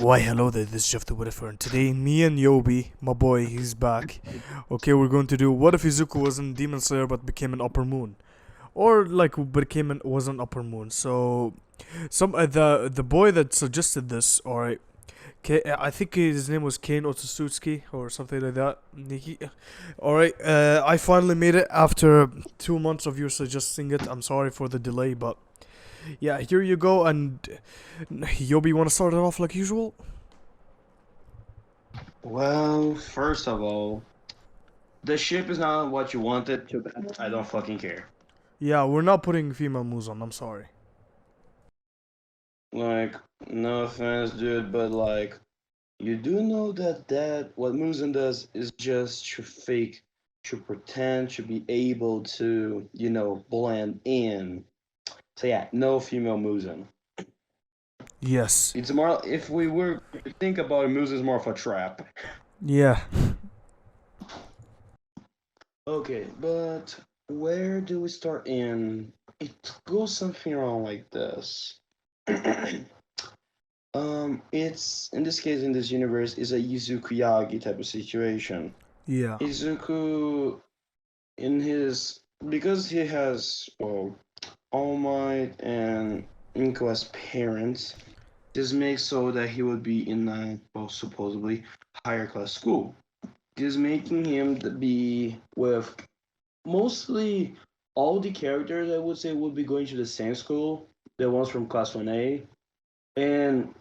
Why hello there, this is Jeff the Whatifer, and today me and Yobi, my boy, he's back. Okay, we're going to do what if Izuku wasn't Demon Slayer but became an Uppermoon? Or like was an Uppermoon. So the boy that suggested this, alright, I think his name was Kane Otsutsuki or something like that. Alright, I finally made it after 2 months of you suggesting it. I'm sorry for the delay, but yeah, here you go. And Yobi, wanna start it off like usual? Well, first of all, the ship is not what you wanted. Too bad. I don't fucking care. Yeah, we're not putting female Muzan, I'm sorry. Like, no offense, dude, but like, you do know that what Muzan does is just to fake, to pretend, to be able to, blend in. So yeah, no female Muzan. Yes. It's more if we were to think about it, Muzan is more of a trap. Yeah. Okay, but where do we start in? It goes something around like this. It's in this case in this universe is a Izuku Yagi type of situation. Yeah. Izuku in his because he has All Might and Inko as parents, this makes so that he would be in a supposedly higher class school. This making him to be with mostly all the characters I would say would be going to the same school, the ones from class 1A. And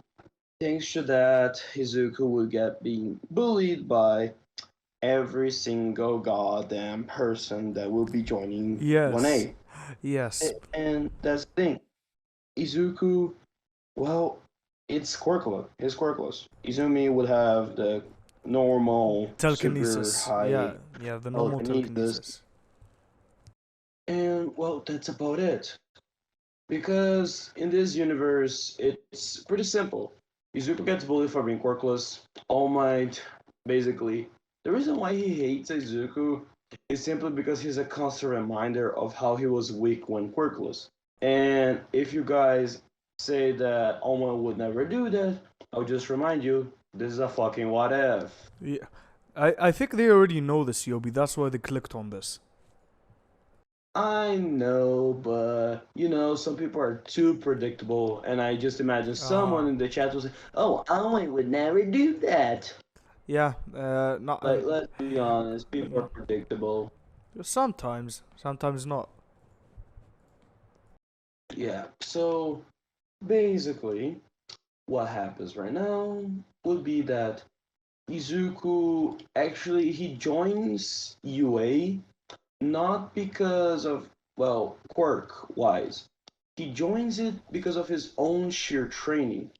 thanks to that, Izuku will get being bullied by every single goddamn person that will be joining Yes. 1A. Yes. And that's the thing. Izuku, well, it's quirkless. It's quirkless. Izumi would have the normal, super Telekinesis. Yeah. high Yeah, the normal telekinesis. telekinesis. And, well, that's about it. Because in this universe, it's pretty simple. Izuku gets bullied for being quirkless. All Might, basically, the reason why he hates Izuku is simply because he's a constant reminder of how he was weak when quirkless. And if you guys say that All Might would never do that, I'll just remind you, this is a fucking what if. Yeah. I think they already know this, Yobi. That's why they clicked on this. I know, but some people are too predictable, and I just imagine someone Ah. in the chat will say, "Oh, Owen would never do that." Yeah. Not. Like, let's be honest, people are predictable. Sometimes not. Yeah. So basically, what happens right now would be that Izuku actually he joins UA not because of quirk wise. He joins it because of his own sheer training.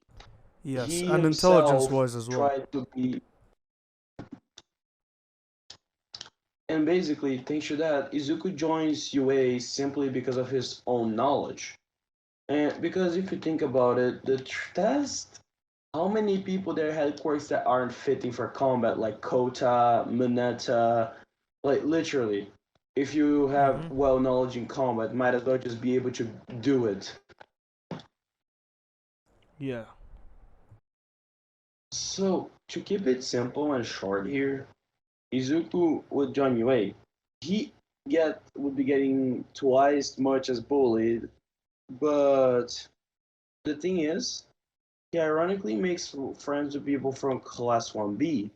Yes, He and himself intelligence-wise as well. tried to be, and basically, thanks to that, Izuku joins UA simply because of his own knowledge. And because if you think about it, the test, how many people there had quirks that aren't fitting for combat, like Kota, Mineta, like literally. If you have Mm-hmm. well knowledge in combat, might as well just be able to do it. Yeah. So to keep it simple and short here, Izuku would join UA. He get would be getting twice much as bullied, but the thing is, he ironically makes friends with people from class 1B.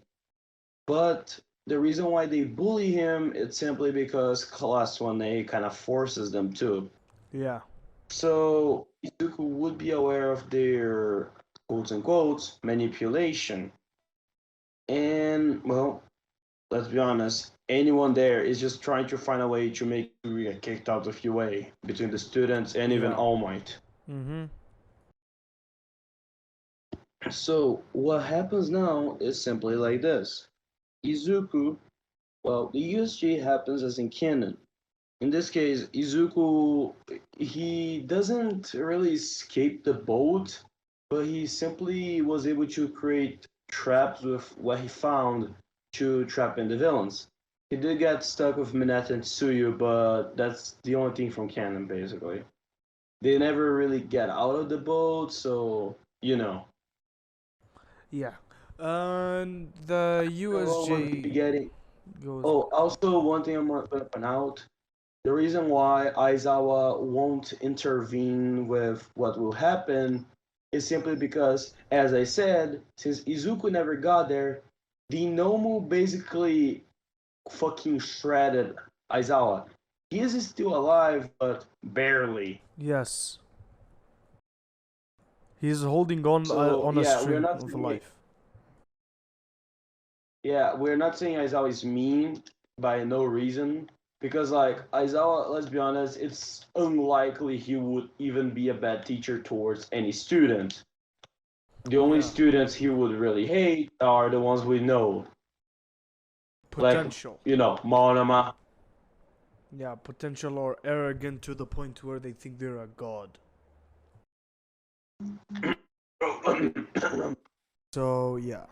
But the reason why they bully him is simply because class 1A kind of forces them to. Yeah. So Izuku would be aware of their quotes unquote manipulation. And well, let's be honest, anyone there is just trying to find a way to make you get kicked out of UA between the students and even Yeah. All Might. Mm-hmm. So what happens now is simply like this. Izuku, well, the USG happens as in canon. In this case, Izuku, he doesn't really escape the boat, but he simply was able to create traps with what he found to trap in the villains. He did get stuck with Mineta and Tsuyu, but that's the only thing from canon, basically. They never really get out of the boat, so. Yeah. And the We'll be USJ getting. goes Oh, on. also one thing I'm gonna point out: the reason why Aizawa won't intervene with what will happen is simply because, as I said, since Izuku never got there, the Nomu basically fucking shredded Aizawa. He is still alive, but barely. Yes. He's holding So on a yeah, string of life. we're not saying Aizawa is mean by no reason. Because like Aizawa, let's be honest, it's unlikely he would even be a bad teacher towards any student. The only Yeah. students he would really hate are the ones we know. Like, Potential. Monoma. Yeah, potential or arrogant to the point where they think they're a god. So yeah.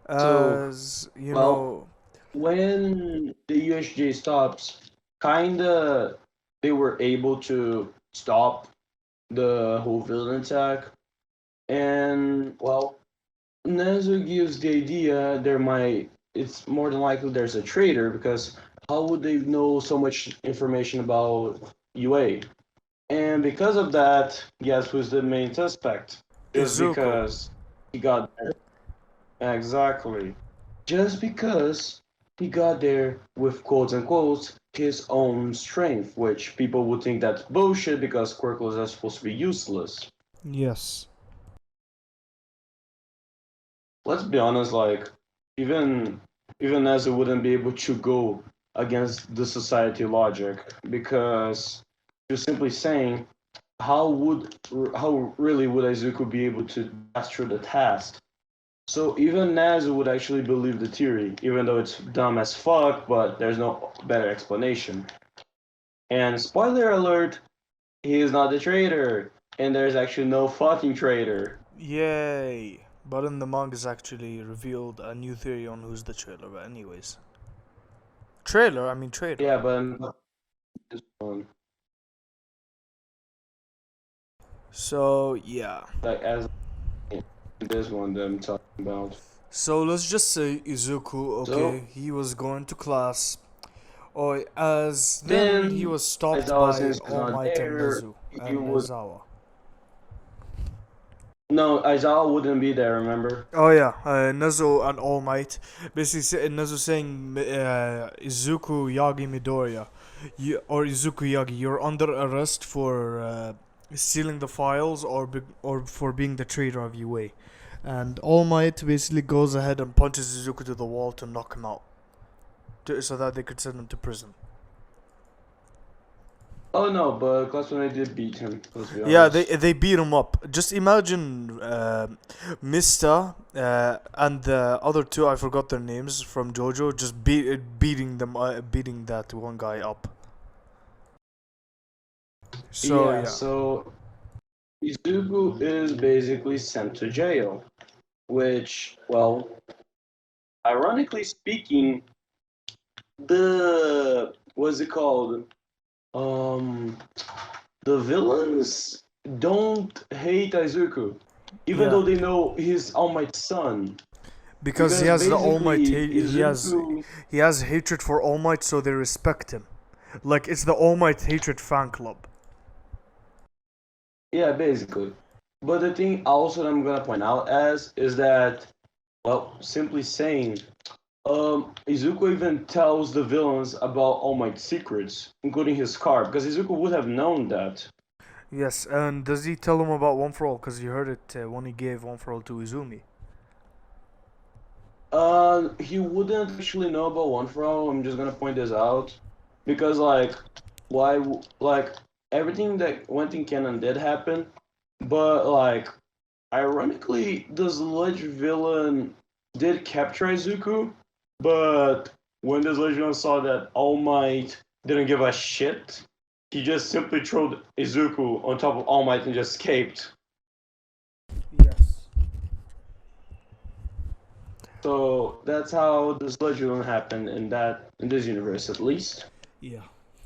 So, As you well, know, when the USJ stops, kinda they were able to stop the whole villain attack. And, well, Nezu gives the idea it's more than likely there's a traitor because how would they know so much information about UA? And because of that, guess who's the main suspect? Just Izuku. because he got there. Exactly. Just because he got there with quotes unquote his own strength, which people would think that's bullshit because quirkless are supposed to be useless. Yes. Let's be honest, like even even Nezu wouldn't be able to go against the society logic because you're simply saying how really would Izuku be able to master the task? So even Nezu would actually believe the theory, even though it's dumb as fuck, but there's no better explanation. And spoiler alert, he is not the traitor, and there's actually no fucking traitor. Yay. But in the manga's actually revealed a new theory on who's the trailer. But anyways, trailer. I mean traitor. Yeah, but this one, So yeah. like as this one that I'm talking about. So let's just say Izuku. So Okay, he was going to class. Oh, as then he then was stopped Aizawa, by since he's All not Might and there, Nezu you and would Nezawa. no Aizawa wouldn't be there. Remember? Oh yeah, Nezu and All Might. Basically, Nezu saying Izuku Yagi Midoriya, or Izuku Yagi, you're under arrest for stealing the files or for being the traitor of UA. And All Might basically goes ahead and punches Izuku to the wall to knock him out, so that they could send him to prison. Oh no, but Classmate did beat him. Let's be Yeah, honest. they beat him up. Just imagine Mista and the other two, I forgot their names from JoJo, just beating them, beating that one guy up. So Yeah, yeah, so Izuku is basically sent to jail, which, well, ironically speaking, the what's it called? Um, the villains don't hate Izuku, even yeah, though they know he's All Might's son. because he Because has the All Might. basically, Izuku. He has hatred for All Might, so they respect him. Like it's the All Might hatred fan club. Yeah, basically. But the thing also that I'm gonna point out as is that, well, simply saying, Izuku even tells the villains about All Might's secrets, including his car, because Izuku would have known that. Yes, and does he tell him about One for All? Because you heard it when he gave One for All to Izumi. He wouldn't actually know about One for All. I'm just gonna point this out because, like, like everything that went in canon did happen, but like, ironically, the Sludge villain did capture Izuku, but when the Sludge villain saw that All Might didn't give a shit, he just simply threw Izuku on top of All Might and just escaped. Yes. So that's how the Sludge villain happened in this universe at least. Yeah.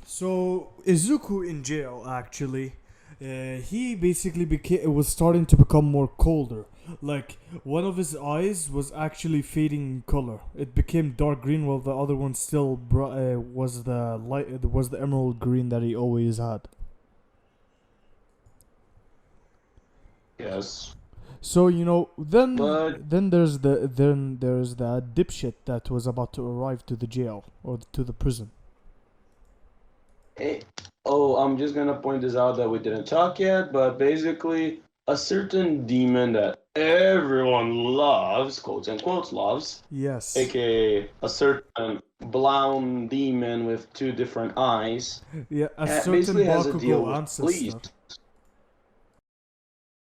So Izuku in jail actually. he basically became was starting to become more colder. Like one of his eyes was actually fading in color. It became dark green, while the other one still was the light was the emerald green that he always had. Yes. So But then there's the dipshit that was about to arrive to the jail or to the prison. eh, oh, I'm just gonna point this out that we didn't talk yet, but basically, a certain demon that everyone loves, quotes and quotes, loves, Yes. aka a certain blonde demon with two different eyes, Yeah, a certain basically has a deal Bakugo with police. ancestor.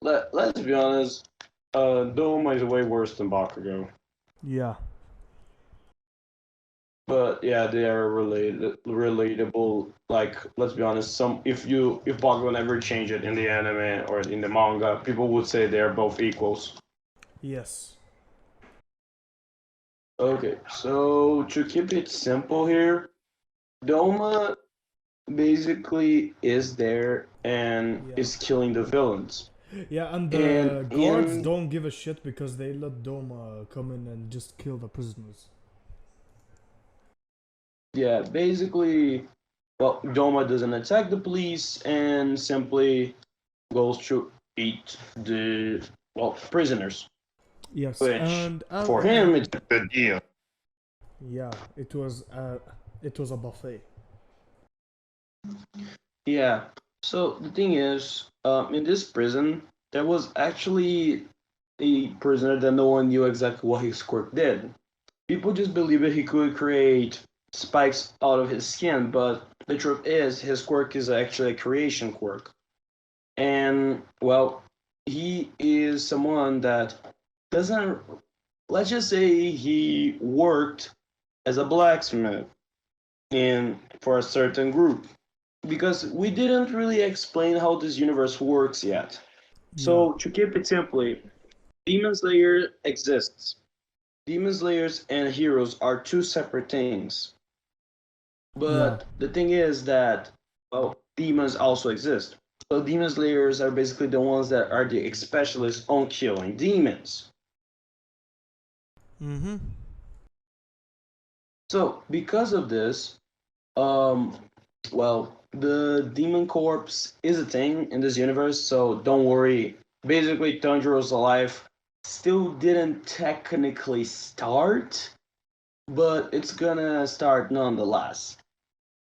Let's be honest, Doma is way worse than Bakugo. Yeah. But yeah, they are relatable. Like, let's be honest, some if Bakugo never change it in the anime or in the manga, people would say they're both equals. Yes. Okay, so to keep it simple here, Doma basically is there and Yeah. is killing the villains. Yeah, and And the guards in don't give a shit because they let Doma come in and just kill the prisoners. yeah, basically, well, Doma doesn't attack the police and simply goes to eat the prisoners, Yes, which for him it's a good deal. yeah, it was a buffet. Yeah. So the thing is, in this prison, there was actually a prisoner that no one knew exactly what his quirk did. People just believed that he could create spikes out of his skin, but the truth is, his quirk is actually a creation quirk. And well, he is someone that doesn't. Let's just say he worked as a blacksmith in for a certain group because we didn't really explain how this universe works yet. Yeah. So to keep it simply, Demon Slayer exists. Demon Slayers and heroes are two separate things. Yeah. But the thing is that well, demons also exist. So Demon Slayers are basically the ones that are the specialists on killing demons. Mm-hmm. So because of this, um, well, the demon corpse is a thing in this universe, so don't worry. Basically, Tanjiro's life still didn't technically start, but it's gonna start nonetheless.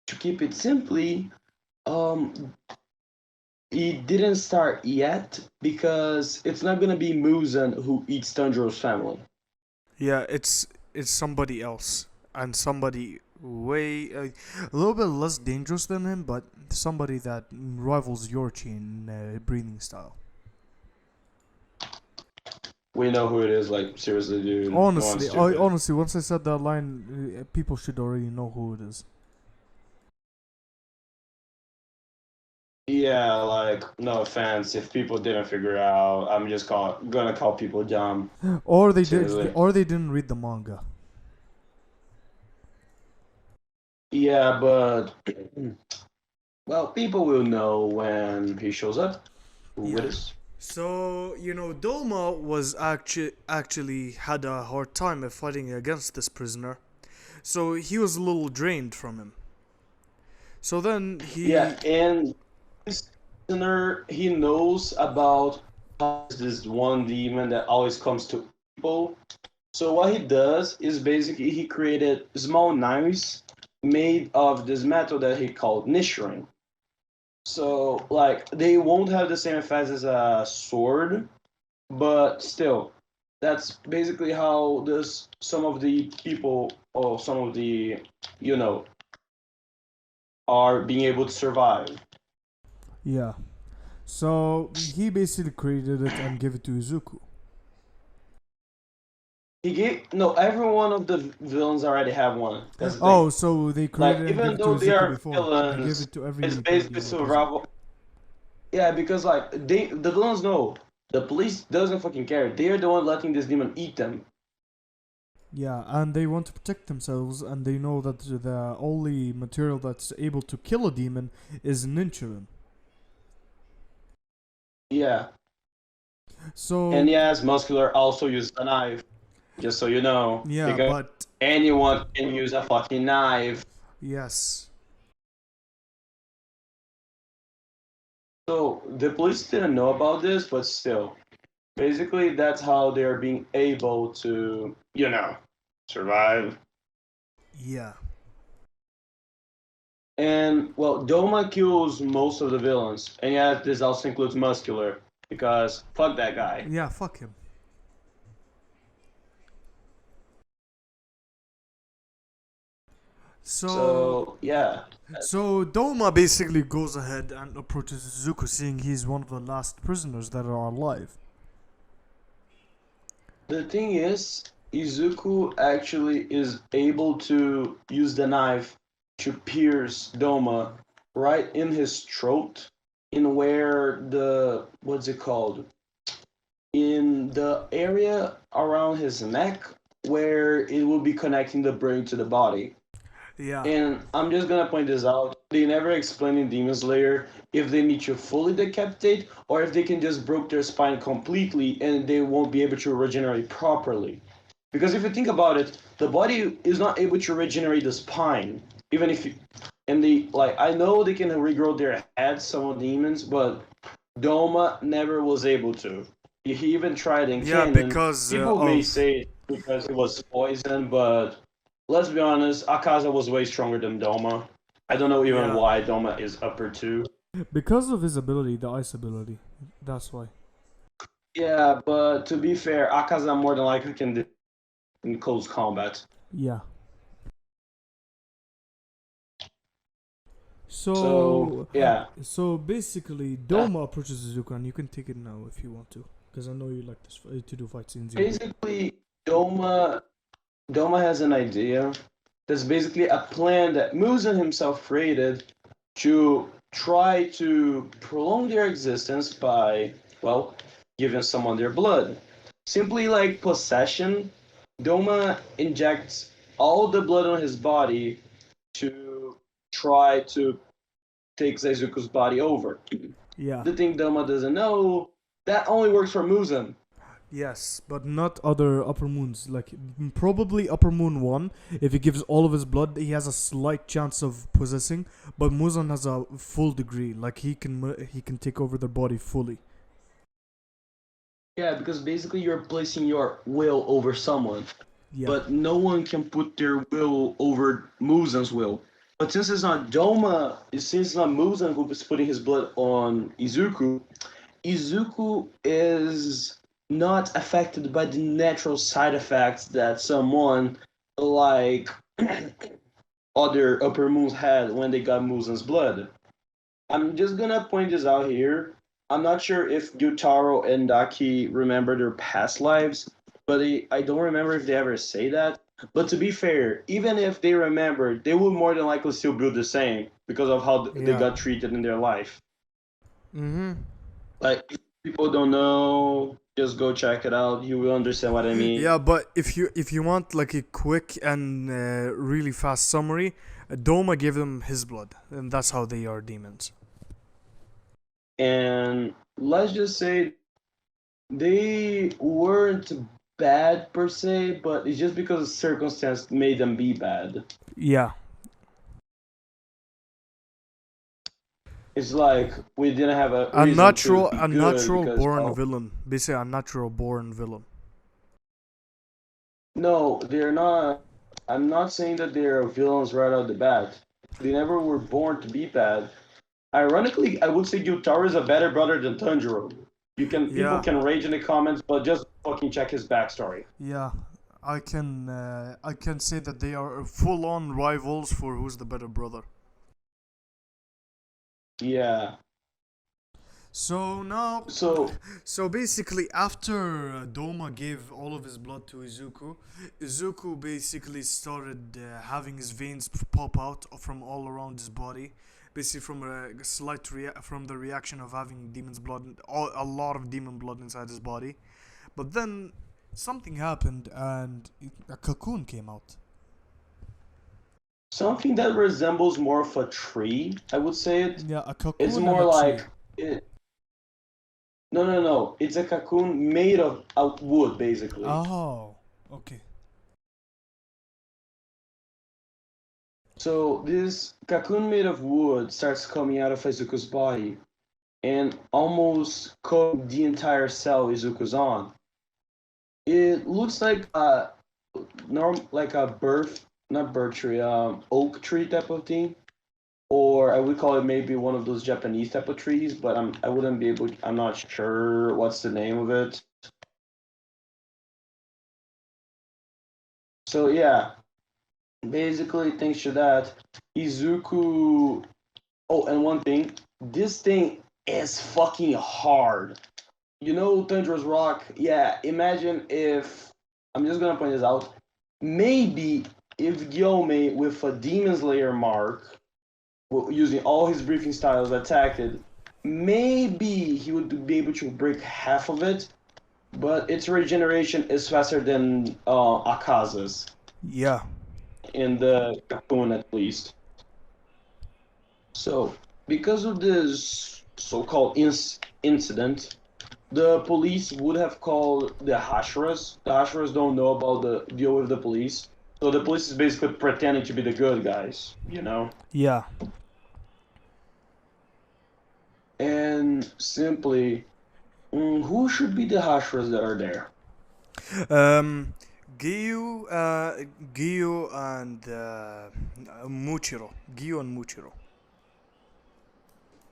To keep it simply, um, it didn't start yet because it's not gonna be Muzan who eats Tanjiro's family. Yeah, it's somebody else and somebody way a little bit less dangerous than him, but somebody that rivals Yorchi in breathing style. We know who it is. Like seriously, dude, no one's Honestly, stupid. once I said that line, people should already know who it is. Yeah, like no offense if people didn't figure out. I'm just gonna call people dumb. Seriously. Or they didn't read the manga. Yeah, but well, people will know when he shows up. Who it Yeah. is? So Doma was actually had a hard time of fighting against this prisoner, so he was a little drained from him. So then Yeah, he and this listener he knows about this one demon that always comes to people. So what he does is basically he created small knives made of this metal that he called Nishirin. So like they won't have the same effect as a sword, but still, that's basically how this some of the people or some of the you know are being able to survive. yeah. So he basically created it and gave it to Izuku. He gave no every one of the villains already have one. That's the thing. Oh, so they Like created it and gave even it to though they Izuku are before. They gave villains, it to it's everybody basically in the prison. survival. Yeah, because like the villains know the police doesn't fucking care. They are the one letting this demon eat them. Yeah, and they want to protect themselves, and they know that the only material that's able to kill a demon is ninchurin. Yeah. And So yes, Muscular also used a knife, just so you know, yeah, because but anyone can use a fucking knife. yes, So the police didn't know about this, but still, basically that's how they're being able to, survive. yeah, And well, Doma kills most of the villains, and yeah, this also includes Muscular, because fuck that guy. yeah. Fuck him. So So yeah, so Doma basically goes ahead and approaches Izuku, seeing he's one of the last prisoners that are alive. the thing is, Izuku actually is able to use the knife to pierce Doma right in his throat, in where the what's it called? In the area around his neck, where it will be connecting the brain to the body. Yeah, And I'm just gonna point this out. They never explain in Demon Slayer if they need to fully decapitate or if they can just break their spine completely and they won't be able to regenerate properly. Because if you think about it, the body is not able to regenerate the spine. Even if you, and they like I know they can regrow their heads, some of demons, but Doma never was able to. He even tried in yeah, canon. because People may of say because it was poison, but let's be honest, Akaza was way stronger than Doma. I don't know even yeah, why Doma is upper two. because of his ability, the ice ability. That's why. Yeah, but to be fair, Akaza more than likely can do in close combat. Yeah. So So yeah, so basically, uh, Doma approaches Izuku, and you can take it now if you want to, because I know you like this to do fight scenes, Yobi. basically Doma has an idea. That's basically a plan that Muzan himself created to try to prolong their existence by, well, giving someone their blood. Simply like possession, Doma injects all the blood on his body to try to take Seizuku's body over. Yeah. The thing Doma doesn't know, that only works for Muzan. Yes, but not other upper moons. Like probably upper moon one. If he gives all of his blood, he has a slight chance of possessing. But Muzan has a full degree. Like he can take over their body fully. Yeah, because basically you're placing your will over someone. Yeah. But no one can put their will over Muzan's will. But since it's not Doma, since it's not Muzan who is putting his blood on Izuku, Izuku is not affected by the natural side effects that someone like other Upper Moons had when they got Muzan's blood. I'm just gonna point this out here. I'm not sure if Gyutaro and Daki remember their past lives, but I don't remember if they ever say that. But to be fair, even if they remember, they will more than likely still build the same because of how they Yeah. got treated in their life. Mhm. Like, if people don't know, just go check it out. You will understand what I mean. Yeah, but if you want like a quick and really fast summary, Doma gave them his blood, and that's how they are demons. And let's just say they weren't bad per se, but it's just because circumstance made them be bad. Yeah. It's like we didn't have a A reason to natural be a good natural because, born well, villain. Basically a natural born villain. no, they're not. I'm not saying that they're villains right out the bat. They never were born to be bad. Ironically, I would say Gyutaro is a better brother than Tanjiro. People Yeah. can rage in the comments, but just fucking check his backstory. Yeah, I can say that they are full on rivals for who's the better brother. Yeah. So now, So so basically, after Doma gave all of his blood to Izuku, Izuku basically started having his veins pop out from all around his body, basically from a from the reaction of having demon's blood, a lot of demon blood inside his body. But then something happened, and a cocoon came out. something that resembles more of a tree, I would say it. Yeah, a It's cocoon and more a like tree. it, No. It's a cocoon made of wood, basically. Oh, okay. So this cocoon made of wood starts coming out of Izuku's body and almost coat the entire cell Izuku's on. It looks like a like a not birth tree, oak tree type of thing, or I would call it maybe one of those Japanese type of trees, but I wouldn't be able. I'm not sure what's the name of it. So yeah, basically thanks to that, Izuku. Oh, and one thing, this thing is fucking hard. You know Tanjiro's rock? Yeah, imagine if I'm just gonna point this out. Maybe if Gyome with a Demon Slayer mark, using all his briefing styles, attacked it, maybe he would be able to break half of it. But its regeneration is faster than Akaza's Yeah. in the Cocoon at least. So because of this so-called incident, the police would have called the Hashiras. The Hashiras don't know about the deal with the police. So the police is basically pretending to be the good guys, you know? Yeah. And simply, who should be the Hashiras that are there? Um, Giyu, Giyu and Muchiro. Giyu and Muchiro.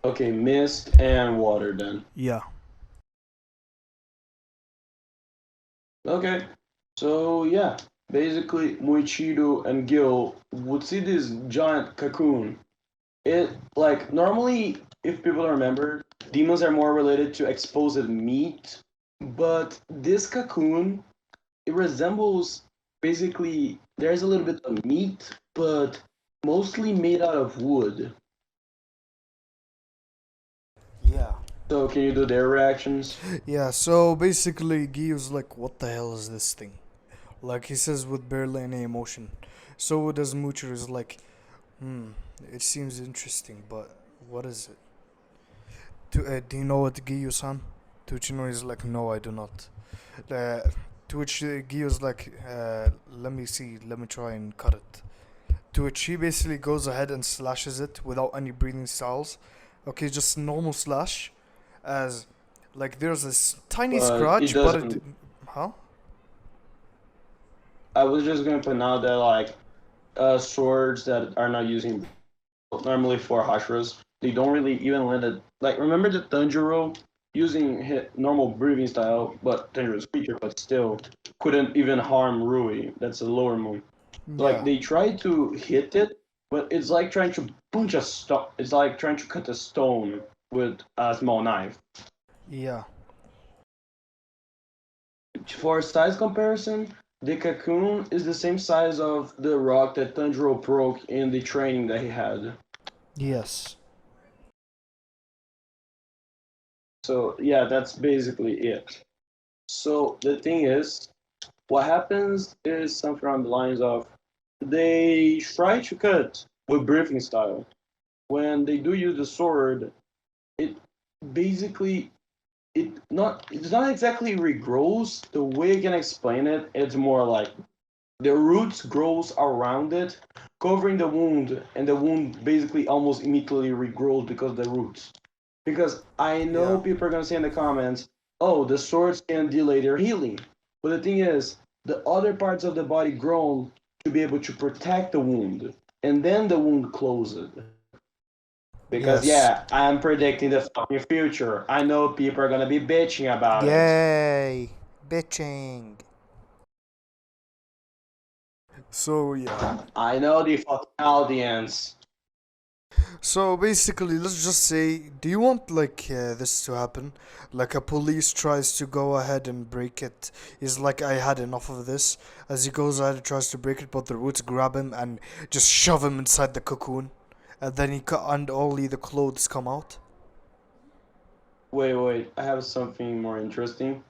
Okay, Mist and Water then. Yeah. Okay, so yeah, basically Muichiro and Gil would see this giant cocoon. It like normally, if people don't remember, demons are more related to exposed meat, but this cocoon it resembles basically there's a little bit of meat, but mostly made out of wood. Yeah. So can you do their reactions? Yeah, so basically, Giyu's like, what the hell is this thing? Like, he says with barely any emotion. So does Muchiro is like, hmm, it seems interesting, but what is it? Do you know what Giyu-san? To which Ino is like, no, I do not. Uh, to which Giyu's like, let me see, let me try and cut it. To which he basically goes ahead and slashes it without any breathing styles. Okay, just normal slash. As, like, there's this tiny But it scratch, but it. doesn't. Huh? I was just gonna point out that like swords that are not using normally for Hashiras, they don't really even land it. Like remember the Tanjiro using his normal breathing style, but Tanjiro's creature, but still couldn't even harm Rui. That's a lower moon. Like Yeah. they try to hit it, but it's like trying to punch a stone. It's like trying to cut a stone with a small knife. Yeah. For size comparison, the cocoon is the same size of the rock that Tanjiro broke in the training that he had. Yes. So yeah, that's basically it. So the thing is, what happens is something around the lines of they try to cut with breathing style. When they do use the sword, it basically it's not exactly regrows. The way I can explain it, it's more like the roots grows around it, covering the wound, and the wound basically almost immediately regrows because of the roots. Because I know Yeah. people are gonna say in the comments, "Oh, the swords can delay their healing," but the thing is, the other parts of the body grown to be able to protect the wound, and then the wound closes. Because Yes. yeah, I'm predicting the fucking future. I know people are gonna be bitching about it. Yay. Bitching. So, yeah. I know the fucking audience. So basically, let's just say, do you want like this to happen? Like a police tries to go ahead and break it. He's like, I had enough of this. As he goes ahead and tries to break it, but the roots grab him and just shove him inside the cocoon, and then and only the clothes come out. Wait, I have something more interesting.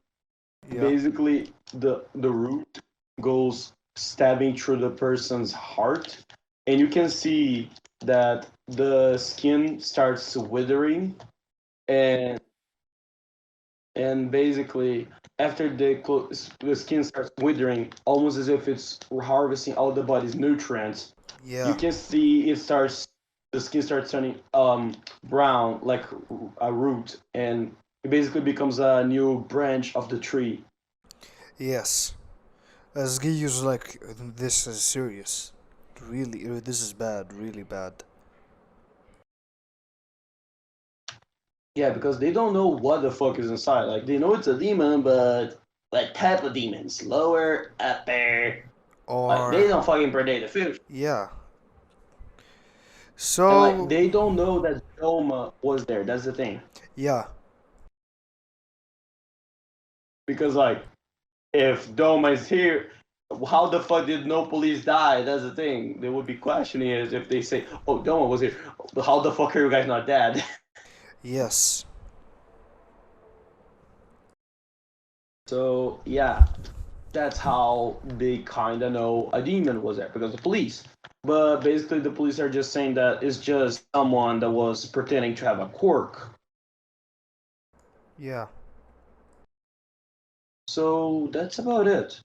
Yeah. Basically, the root goes stabbing through the person's heart, and you can see that the skin starts withering, and and basically after the skin starts withering, almost as if it's harvesting all the body's nutrients, you Yeah. can see the skin starts turning brown like a root, and it basically becomes a new branch of the tree. Yes. As Giyu's like, this is serious. Really, this is bad. Really bad. Yeah, because they don't know what the fuck is inside. Like they know it's a demon, but what type of demons? Lower, upper. Like they Or don't fucking predict the future. yeah. And like So they don't know that Doma was there. That's the thing. yeah. Because like if Doma is here, how the fuck did no police die? That's the thing. They would be questioning it if they say, "Oh, Doma was here. How the fuck are you guys not dead?" Yes. So yeah, that's how they kind of know a demon was there because the police. But basically, the police are just saying that it's just someone that was pretending to have a quirk. Yeah. So that's about it.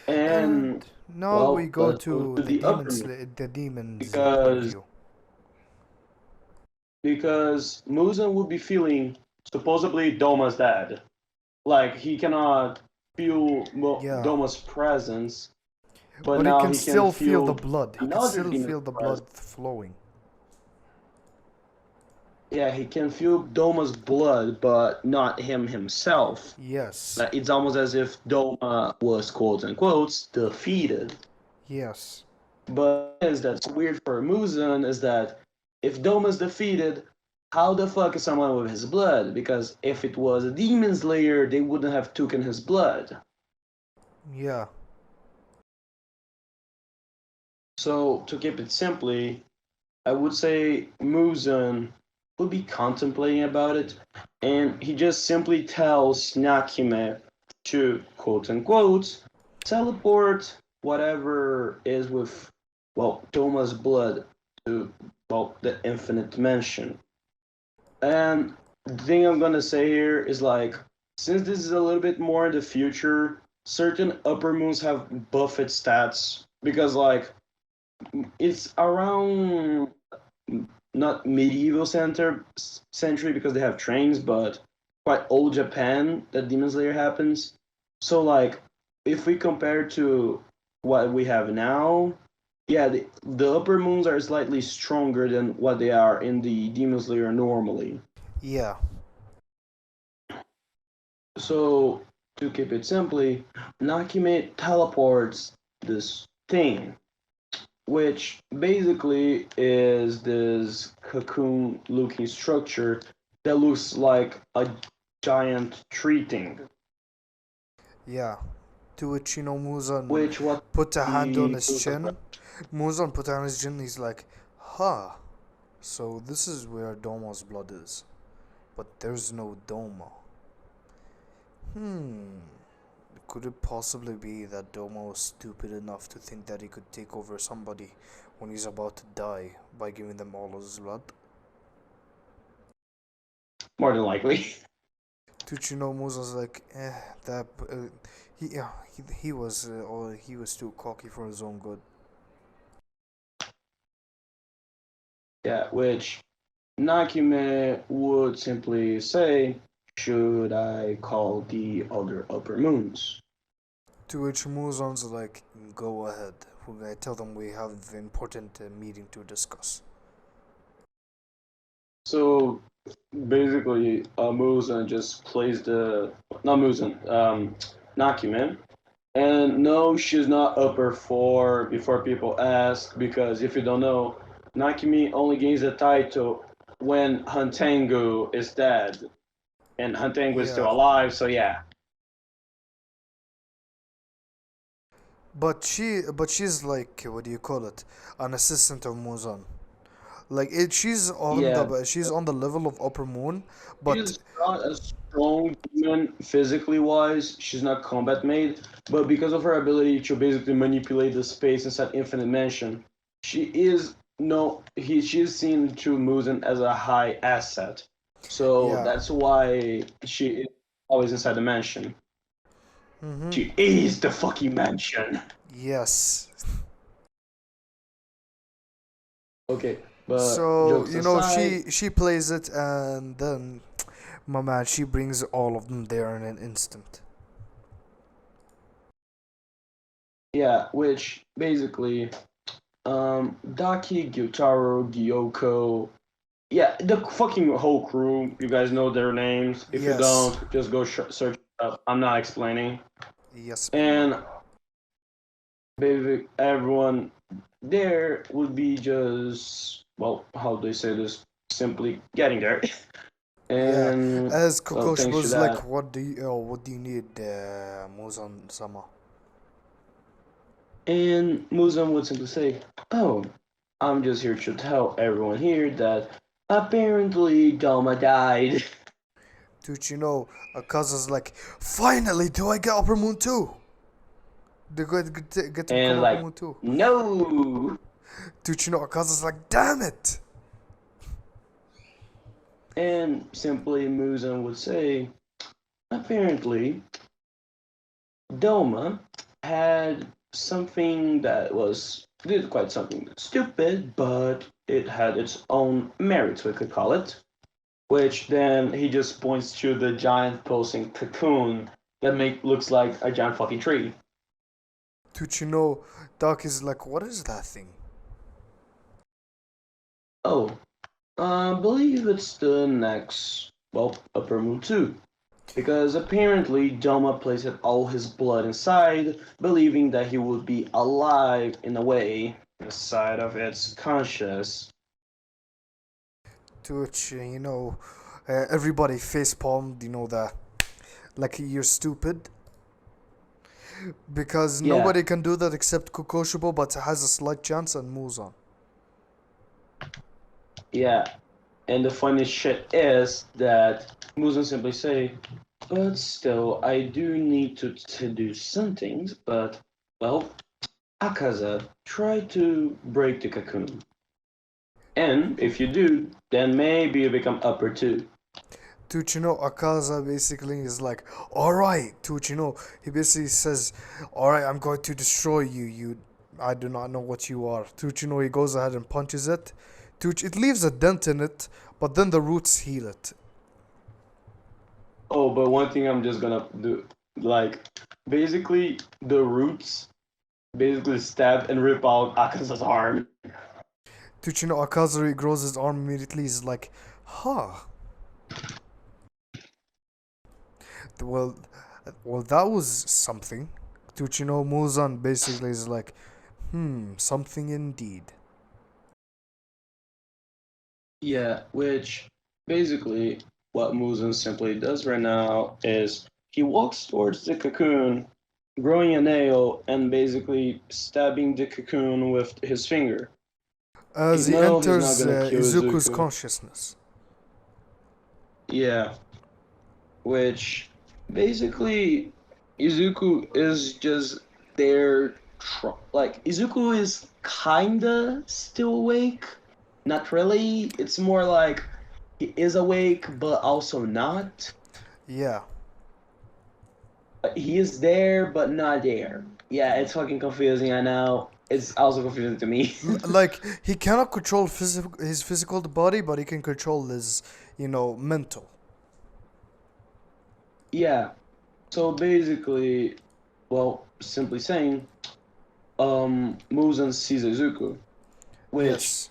And And now we well, go let's go to to the the upper moon the demon's because review. Muzan would be feeling supposedly Doma's dad. Like he cannot feel Yeah. Doma's presence, but But he now can he can still feel the feel blood. He can another still demon's feel the presence. blood flowing. Yeah, he can feel Doma's blood, but not him himself. Yes. Like, it's almost as if Doma was quote unquote defeated. Yes. But is that's weird for Muzan is that if Doma's defeated, how the fuck is someone with his blood? Because if it was a demon slayer, they wouldn't have taken his blood. Yeah. So to keep it simply, I would say Muzan would be contemplating about it, and he just simply tells Nakime to quote unquote teleport whatever is with Toma's blood to the infinite dimension. And the thing I'm gonna say here is like since this is a little bit more in the future, certain upper moons have buffet stats because like it's around not medieval century because they have trains, but quite old Japan that Demon Slayer happens. So like if we compare to what we have now, yeah, the upper moons are slightly stronger than what they are in the Demon Slayer normally. Yeah. So to keep it simply, Nakime teleports this thing which basically is this cocoon looking structure that looks like a giant tree thing. Yeah. To which, Muzan Which what put a hand on he his feels chin. Muzan put a hand on his chin. He's like, huh. So this is where Doma's blood is. But there's no Doma. Hmm. Could it possibly be that Doma was stupid enough to think that he could take over somebody when he's about to die by giving them all his blood? more than likely. Tuchino Musa's like, that he was too cocky for his own good. Yeah, which Nakime would simply say, should I call the other upper moons? To which Muzan's like, go ahead. I tell them we have an important meeting to discuss. So basically, Muzan just plays the not Muzan, Nakime. And no, she's not upper 4 before people ask, because if you don't know, Nakimi only gains the title when Huntengu is dead. And Huntengu is Yeah, still alive, so yeah. but she's like, what do you call it? An assistant of Muzan. Like it, Yeah, she's on the level of Uppermoon, but she's not a strong demon physically wise, she's not combat made, but because of her ability to basically manipulate the space inside Infinite Mansion, she is no he she is seen to Muzan as a high asset. So yeah, that's why she is always inside the mansion. Mm-hmm. She is the fucking mansion. Yes. Okay, but So, jokes you know, aside, she plays it, and then my man, she brings all of them there in an instant. yeah, which basically, Daki, Gyutaro, Gyoko, yeah, the fucking whole crew. You guys know their names. If you Yes. don't, just go search it up. I'm not explaining. Yes, big man. And basically, everyone there would be just, well, how do they say this? Simply getting there. Yeah. And As well, thanks to Kokoshibo's like, that. what do you need, Muzan-sama? And Muzan would simply say, "Oh, I'm just here to tell everyone here that apparently Doma died." Dude, you know, Akaza's like, finally, do I get Uppermoon too? Do I get to become And like, Uppermoon too? no. Dude, you know, Akaza's like, damn it! And simply Muzan would say, apparently Doma had something that was did quite something stupid, but it had its own merits, we could call it. Which then he just points to the giant pulsing cocoon that looks like a giant fucking tree. Dude, you know, Doc is like, what is that thing? Oh, I believe it's the next, well, Uppermoon 2. Because apparently Doma placed all his blood inside, believing that he would be alive in a way, inside of its conscious. To which, you know, everybody face palmed, you know, that, like, you're stupid. Because Yeah, nobody can do that except Kokoshibo, but has a slight chance and moves on. yeah. And the funny shit is that Muzan simply say, but still, I do need to do some things, but, well, Akaza, try to break the cocoon. And if you do, then maybe you become upper too. Tuchino Akaza basically is like, alright, Tuchino. He basically says, alright, I'm going to destroy you, I do not know what you are. Tuchino, he goes ahead and punches it. It leaves a dent in it, but then the roots heal it. Oh, but one thing I'm just gonna do, like, basically, the roots basically stab and rip out Akaza's arm. Tuchino Akaza regrows his arm immediately. He's like, huh. Well, well, that was something. Tuchino Muzan basically is like, something indeed. Yeah, which basically what Muzan simply does right now is he walks towards the cocoon, growing a nail, and basically stabbing the cocoon with his finger. As he No, he's not enters gonna kill Izuku's Izuku. consciousness. Yeah, which basically Izuku is just there. Like Izuku is kinda still awake, not really. It's more like he is awake, but also not. Yeah. He is there, but not there. Yeah, it's fucking confusing. I know. It's also confusing to me. Like, he cannot control his physical body, but he can control his, mental. Yeah. So basically, well, simply saying, Muzan sees Izuku, which Yes.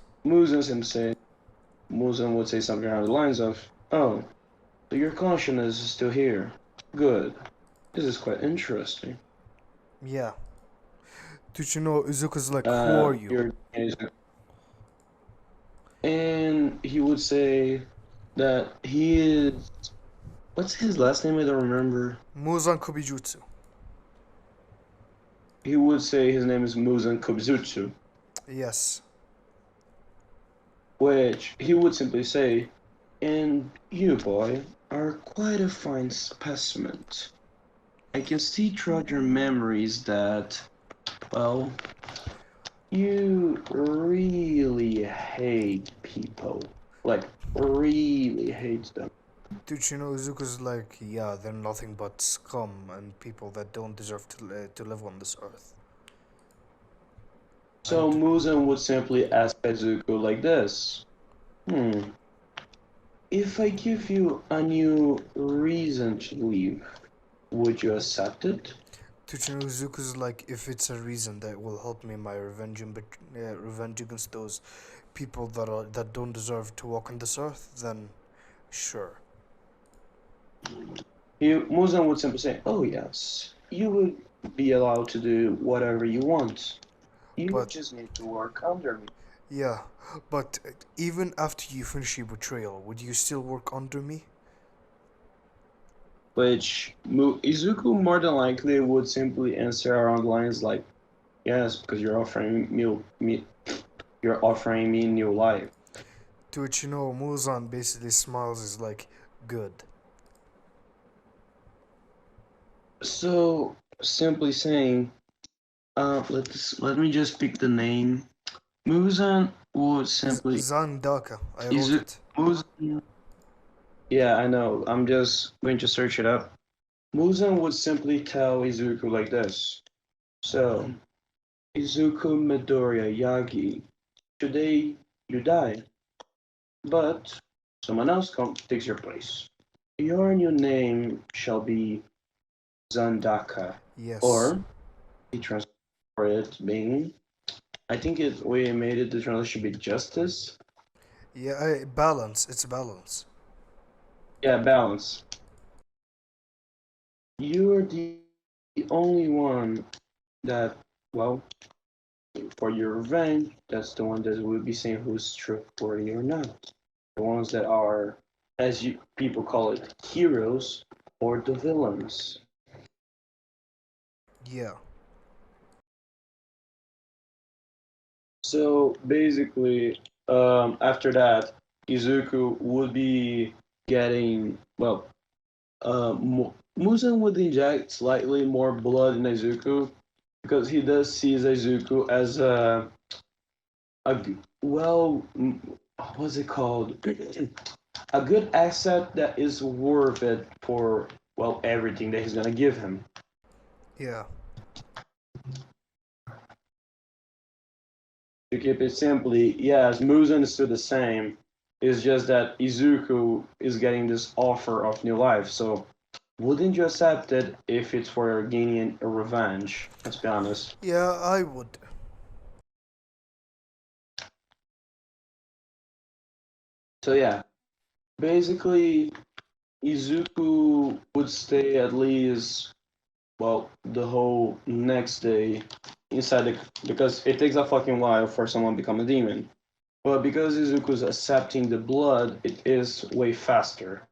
Muzan would say something along the lines of, "Oh, so your consciousness is still here. Good. This is quite interesting." Yeah. Did you know Izuku's like, who are you? You're, and he would say that he is. What's his last name? I don't remember. Muzan Kubijutsu. He would say his name is Muzan Kobzutsu, Yes. which he would simply say, and you, boy, are quite a fine specimen. I can see throughout your memories that, well, you really hate people. Like, really hate them. Dude, Izuku's like, yeah, they're nothing but scum and people that don't deserve to live on this earth. So And Muzan would simply ask Izuku like this. Hmm, if I give you a new reason to leave, would you accept it? Izuku's like, if it's a reason that will help me in my revenge and revenge against those people that don't deserve to walk on this earth, then sure. Muzan would simply say, oh yes, you would be allowed to do whatever you want. You would But just need to work under me. yeah, but even after you finish your betrayal, would you still work under me? Which Izuku more than likely would simply answer around lines like, yes, because you're offering me new life. To which Muzan basically smiles, is like, good. So simply saying, let me just pick the name. Muzan would simply Zandaka, I wrote Izu it. Muzan. Yeah, I know. I'm just going to search it up. Muzan would simply tell Izuku like this. So, Izuku Midoriya Yagi, today you die, but someone else takes your place. Your new name shall be Zandaka, Yes. or he translated for it being. I think we made it the translation should be justice. Yeah, balance. It's balance. Yeah, balance. You're the only one that, well, for your revenge, that's the one that will be saying who's trustworthy or not. The ones that are, as you people call it, heroes or the villains. Yeah. So basically, after that, Izuku would be getting, well, Muzan would inject slightly more blood in Izuku because he does see Izuku as a well, what's it called? A good asset that is worth it for, well, everything that he's gonna give him. Yeah. To keep it simply, yes, Muzan is still the same. It's just that Izuku is getting this offer of new life. So, wouldn't you accept it if it's for gaining a revenge? Let's be honest. Yeah, I would. So yeah, basically, Izuku would stay at least, well, the whole next day inside the, because it takes a fucking while for someone to become a demon. But because Izuku's accepting the blood, it is way faster.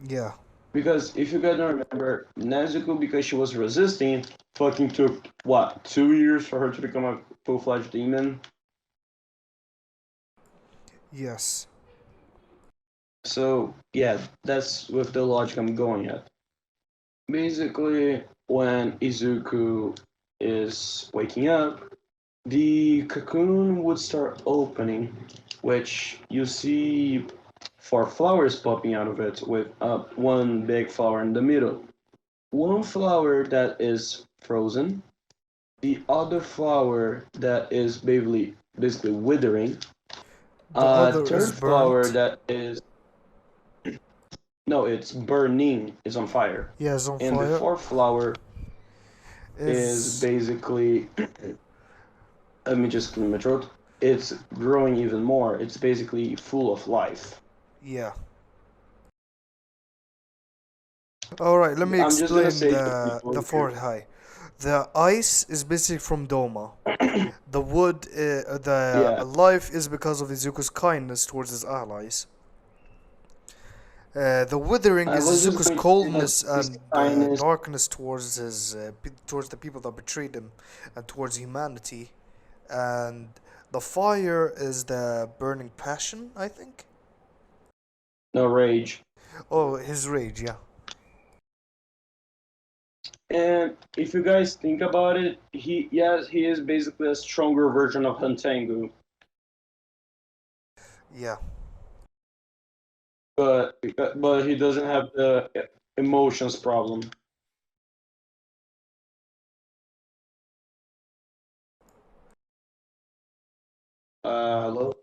Yeah. Because if you guys don't remember, Nezuko, because she was resisting, fucking took, what, 2 years for her to become a full-fledged demon? Yes. So, yeah, that's with the logic I'm going at. Basically, when Izuku is waking up, the cocoon would start opening, which you see four flowers popping out of it with one big flower in the middle. One flower that is frozen, the other flower that is basically withering, The a other is third flower burnt. that is, no, it's burning, it's on fire, Yeah, it's on and the fire. fourth flower is Is basically, let me just clear my throat. It's growing even more. It's basically full of life. yeah. All right. Let me I'm just gonna explain say to the people fourth here. high. The ice is basically from Doma. The wood, the Yeah, life is because of Izuku's kindness towards his allies. The withering I is was just Izuku's going to say that coldness this and kindness. darkness towards towards the people that betrayed him, and towards humanity. And the fire is the burning passion, I think. No rage. Oh, his rage, yeah, And if you guys think about it, he is basically a stronger version of Hantengu. yeah, but he doesn't have the emotions problem. Hello?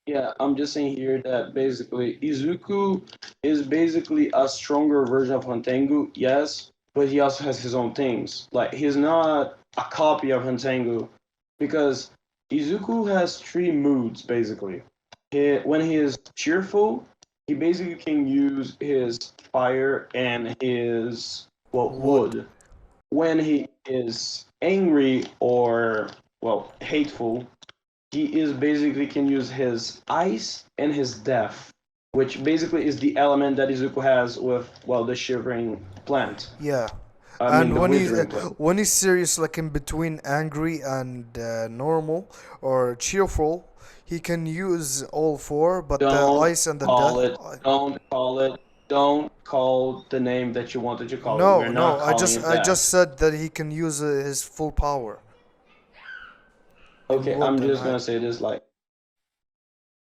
Yeah, I'm just saying here that basically Izuku is basically a stronger version of Hantengu, yes, but he also has his own things. Like he's not a copy of Hantengu because Izuku has three moods basically. When he is cheerful, he basically can use his fire and his Wood. wood. When he is angry or hateful, he is basically can use his ice and his death, which basically is the element that Izuku has with the shivering plant. Yeah. I mean And the withering plant. when he's serious, like in between angry and normal or cheerful, he can use all four. But the Don't ice and the call death. it. Don't call it. Don't call the name that you wanted to call it. No, We're no. not calling it I that. just said that he can use his full power in Okay, wood I'm and just ice. gonna say this like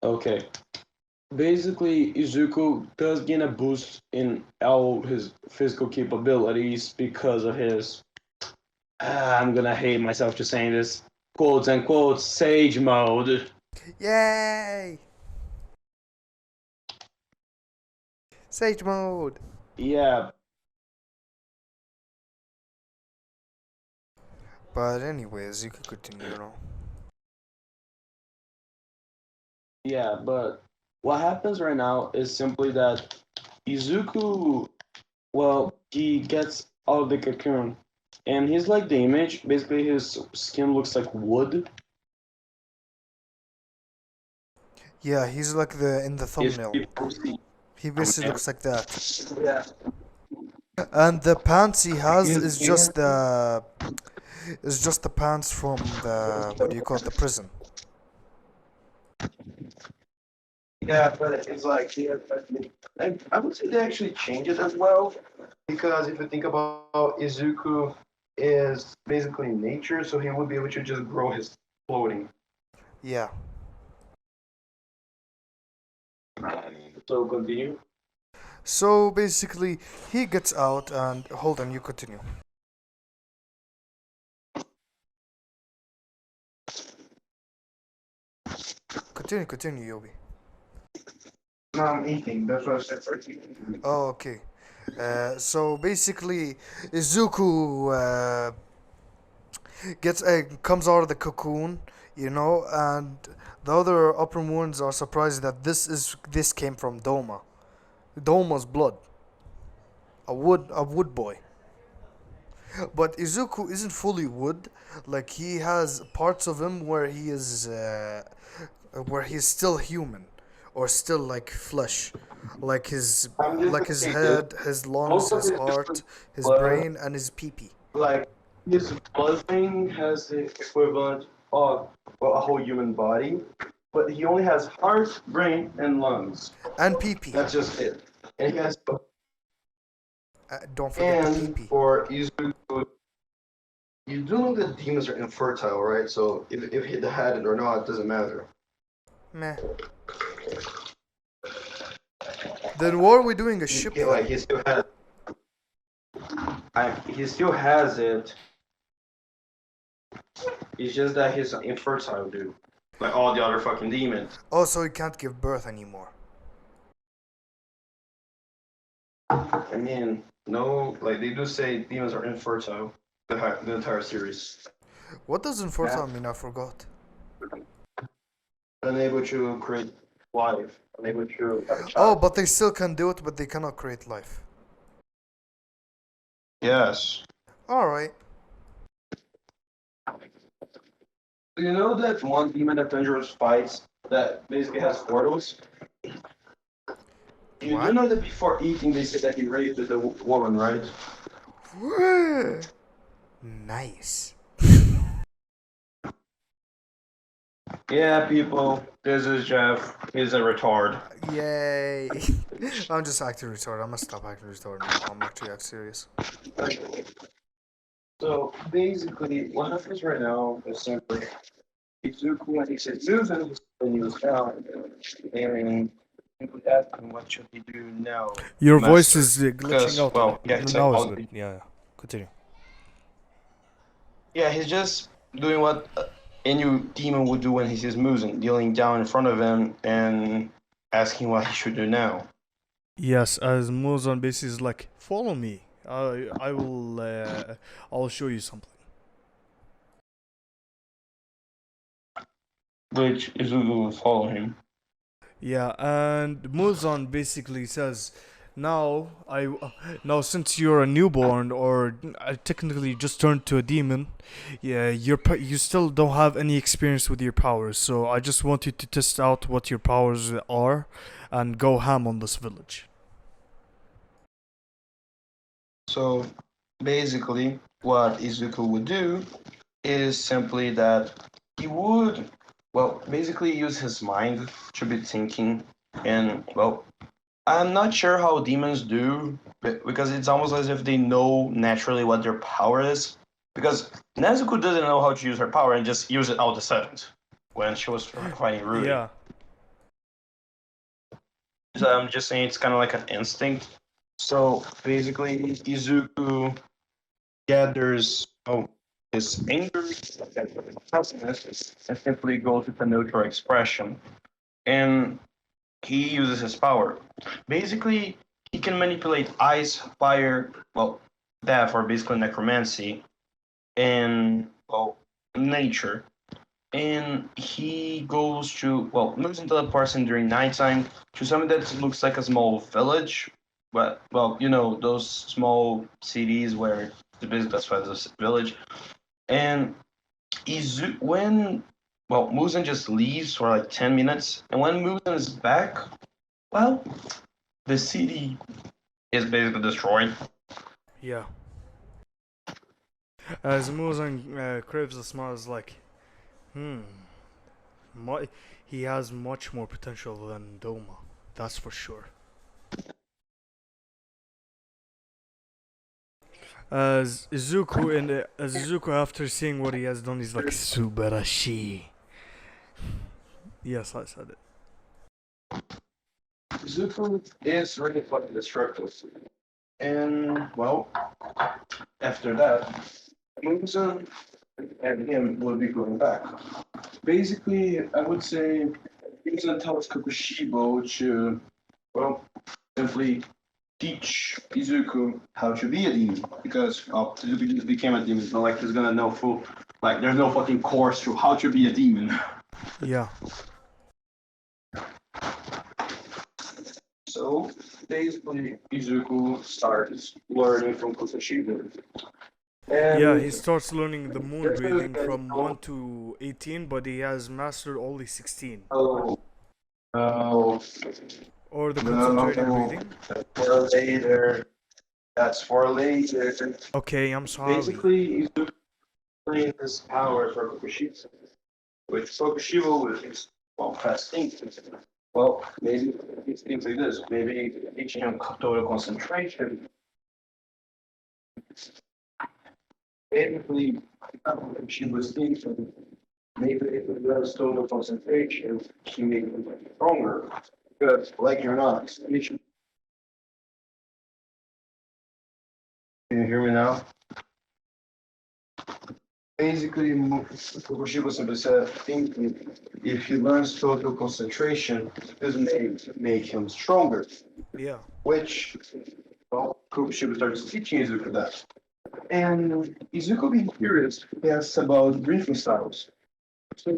okay. Basically, Izuku does gain a boost in all his physical capabilities because of his I'm gonna hate myself just saying this. Quotes unquote sage mode. Yay! Sage mode. Yeah, But anyways, you can continue. You know. yeah, but what happens right now is simply that Izuku, he gets out of the cocoon, and he's like the image. Basically, his skin looks like wood. Yeah, he's like the in the If thumbnail. people see, He basically looks like that. yeah, And the pants he has his skin. is just the pants from the what do you call it, the prison. Yeah, but it's like yeah, I would say they actually change it as well because if you think about Izuku is basically nature, so he would be able to just grow his clothing. Yeah. So continue. So basically, he gets out and hold on, you continue. Continue, Yobi. No, I'm eating. That's what I said first. Oh, okay. So basically, Izuku gets comes out of the cocoon, you know, and the other upper moons are surprised that this came from Doma. Doma's blood, a wood boy. But Izuku isn't fully wood. Like he has parts of him where he's still human, or still like flesh, I'm just like gonna his say this. head, his lungs, Most of his his heart, his blood, brain, and his pee. like his blood thing, has the equivalent of a whole human body, but he only has heart, brain, and lungs. And pee. That's just it. And he has Don't forget the and pee. for Izuku, you do know that demons are infertile, right? So if he had it or not, it doesn't matter. Meh. Then why are we doing a ship then? Like he still has it. It's just that he's infertile, dude. Like all the other fucking demons. Oh, so he can't give birth anymore. I mean, no, like they do say demons are infertile. The entire series. What does Yeah. infertile mean? I forgot. Unable to create life. Unable to have a Oh, child. but they still can do it, but they cannot create life. Yes. Alright. Do you know that one demon that Tanjiro fights that basically has portals? You do What? know that before eating they said that he raped the woman, right? Nice. Yeah, people. This is Jeff. He's a retard. Yay. I'm just acting retarded. I'm gonna stop acting retarded now. I'm actually act serious. So basically, what happens right now is simply Izuku, when he says Muzan, when he was found, and simply asked him what should he do now, Your voice master. is glitching Because, out a well, bit. yeah, he's like, Now is good. Yeah, yeah. Continue. yeah, he's just doing what any demon would do when he sees Muzan, kneeling down in front of him and asking what he should do now. Yes, as Muzan basically is like, follow me. I will. I'll show you something. Which Izuku will follow him. Yeah, and Muzan basically says, now since you're a newborn or technically just turned to a demon, yeah, you still don't have any experience with your powers. So I just want you to test out what your powers are, and go ham on this village. So basically, what Izuku would do is simply that he would, well, basically use his mind to be thinking. And, well, I'm not sure how demons do, because it's almost as if they know naturally what their power is. Because Nezuko doesn't know how to use her power and just use it all of a sudden when she was fighting Rudy. Yeah, So I'm just saying it's kind of like an instinct. So basically, Izuku gathers his anger, happiness, and simply goes with a neutral expression. And he uses his power. Basically, he can manipulate ice, fire, well, death, or basically necromancy, and, well, nature. And he goes to, well, moves into the person during nighttime to something that looks like a small village. But, well, you know, those small cities where the business classifies as a village. And when, well, Muzan just leaves for like 10 minutes, and when Muzan is back, well, the city is basically destroyed. yeah. As Muzan craves a smile, is like, hmm, he has much more potential than Doma. That's for sure. As Izuku after seeing what he has done, he's like Subarashi. Yes, I said it. Zuko is really fucking destructive. And, well, after that, Muzan and him will be going back. Basically, I would say Muzan tells Kokushibo to, well, simply teach Izuku how to be a demon. Because Izuku just became a demon. It's not like he's gonna know full, like, there's no fucking course to how to be a demon. Yeah, So basically, Izuku starts learning from Kokushibo. yeah. And He starts learning the moon there's gonna breathing be from 1 to 18, but he has mastered only 16. no, no, Or the no, concentrated breathing. that's for later. That's for later. Okay, I'm sorry. Basically, Izuku playing his power for Kokushibo, which Kokushibo is, well, fast thinking. Well, maybe he thinks like this. Maybe teaching him total concentration. Basically, she was thinking maybe if it was total concentration, she made him stronger. Because, like it or not, can you hear me now? Basically, Kokushibo simply said, thinking if he learns total concentration, this may make him stronger. Yeah, Which, well, Kokushibo starts teaching Izuku that. And Izuku being curious, he asks about breathing styles. So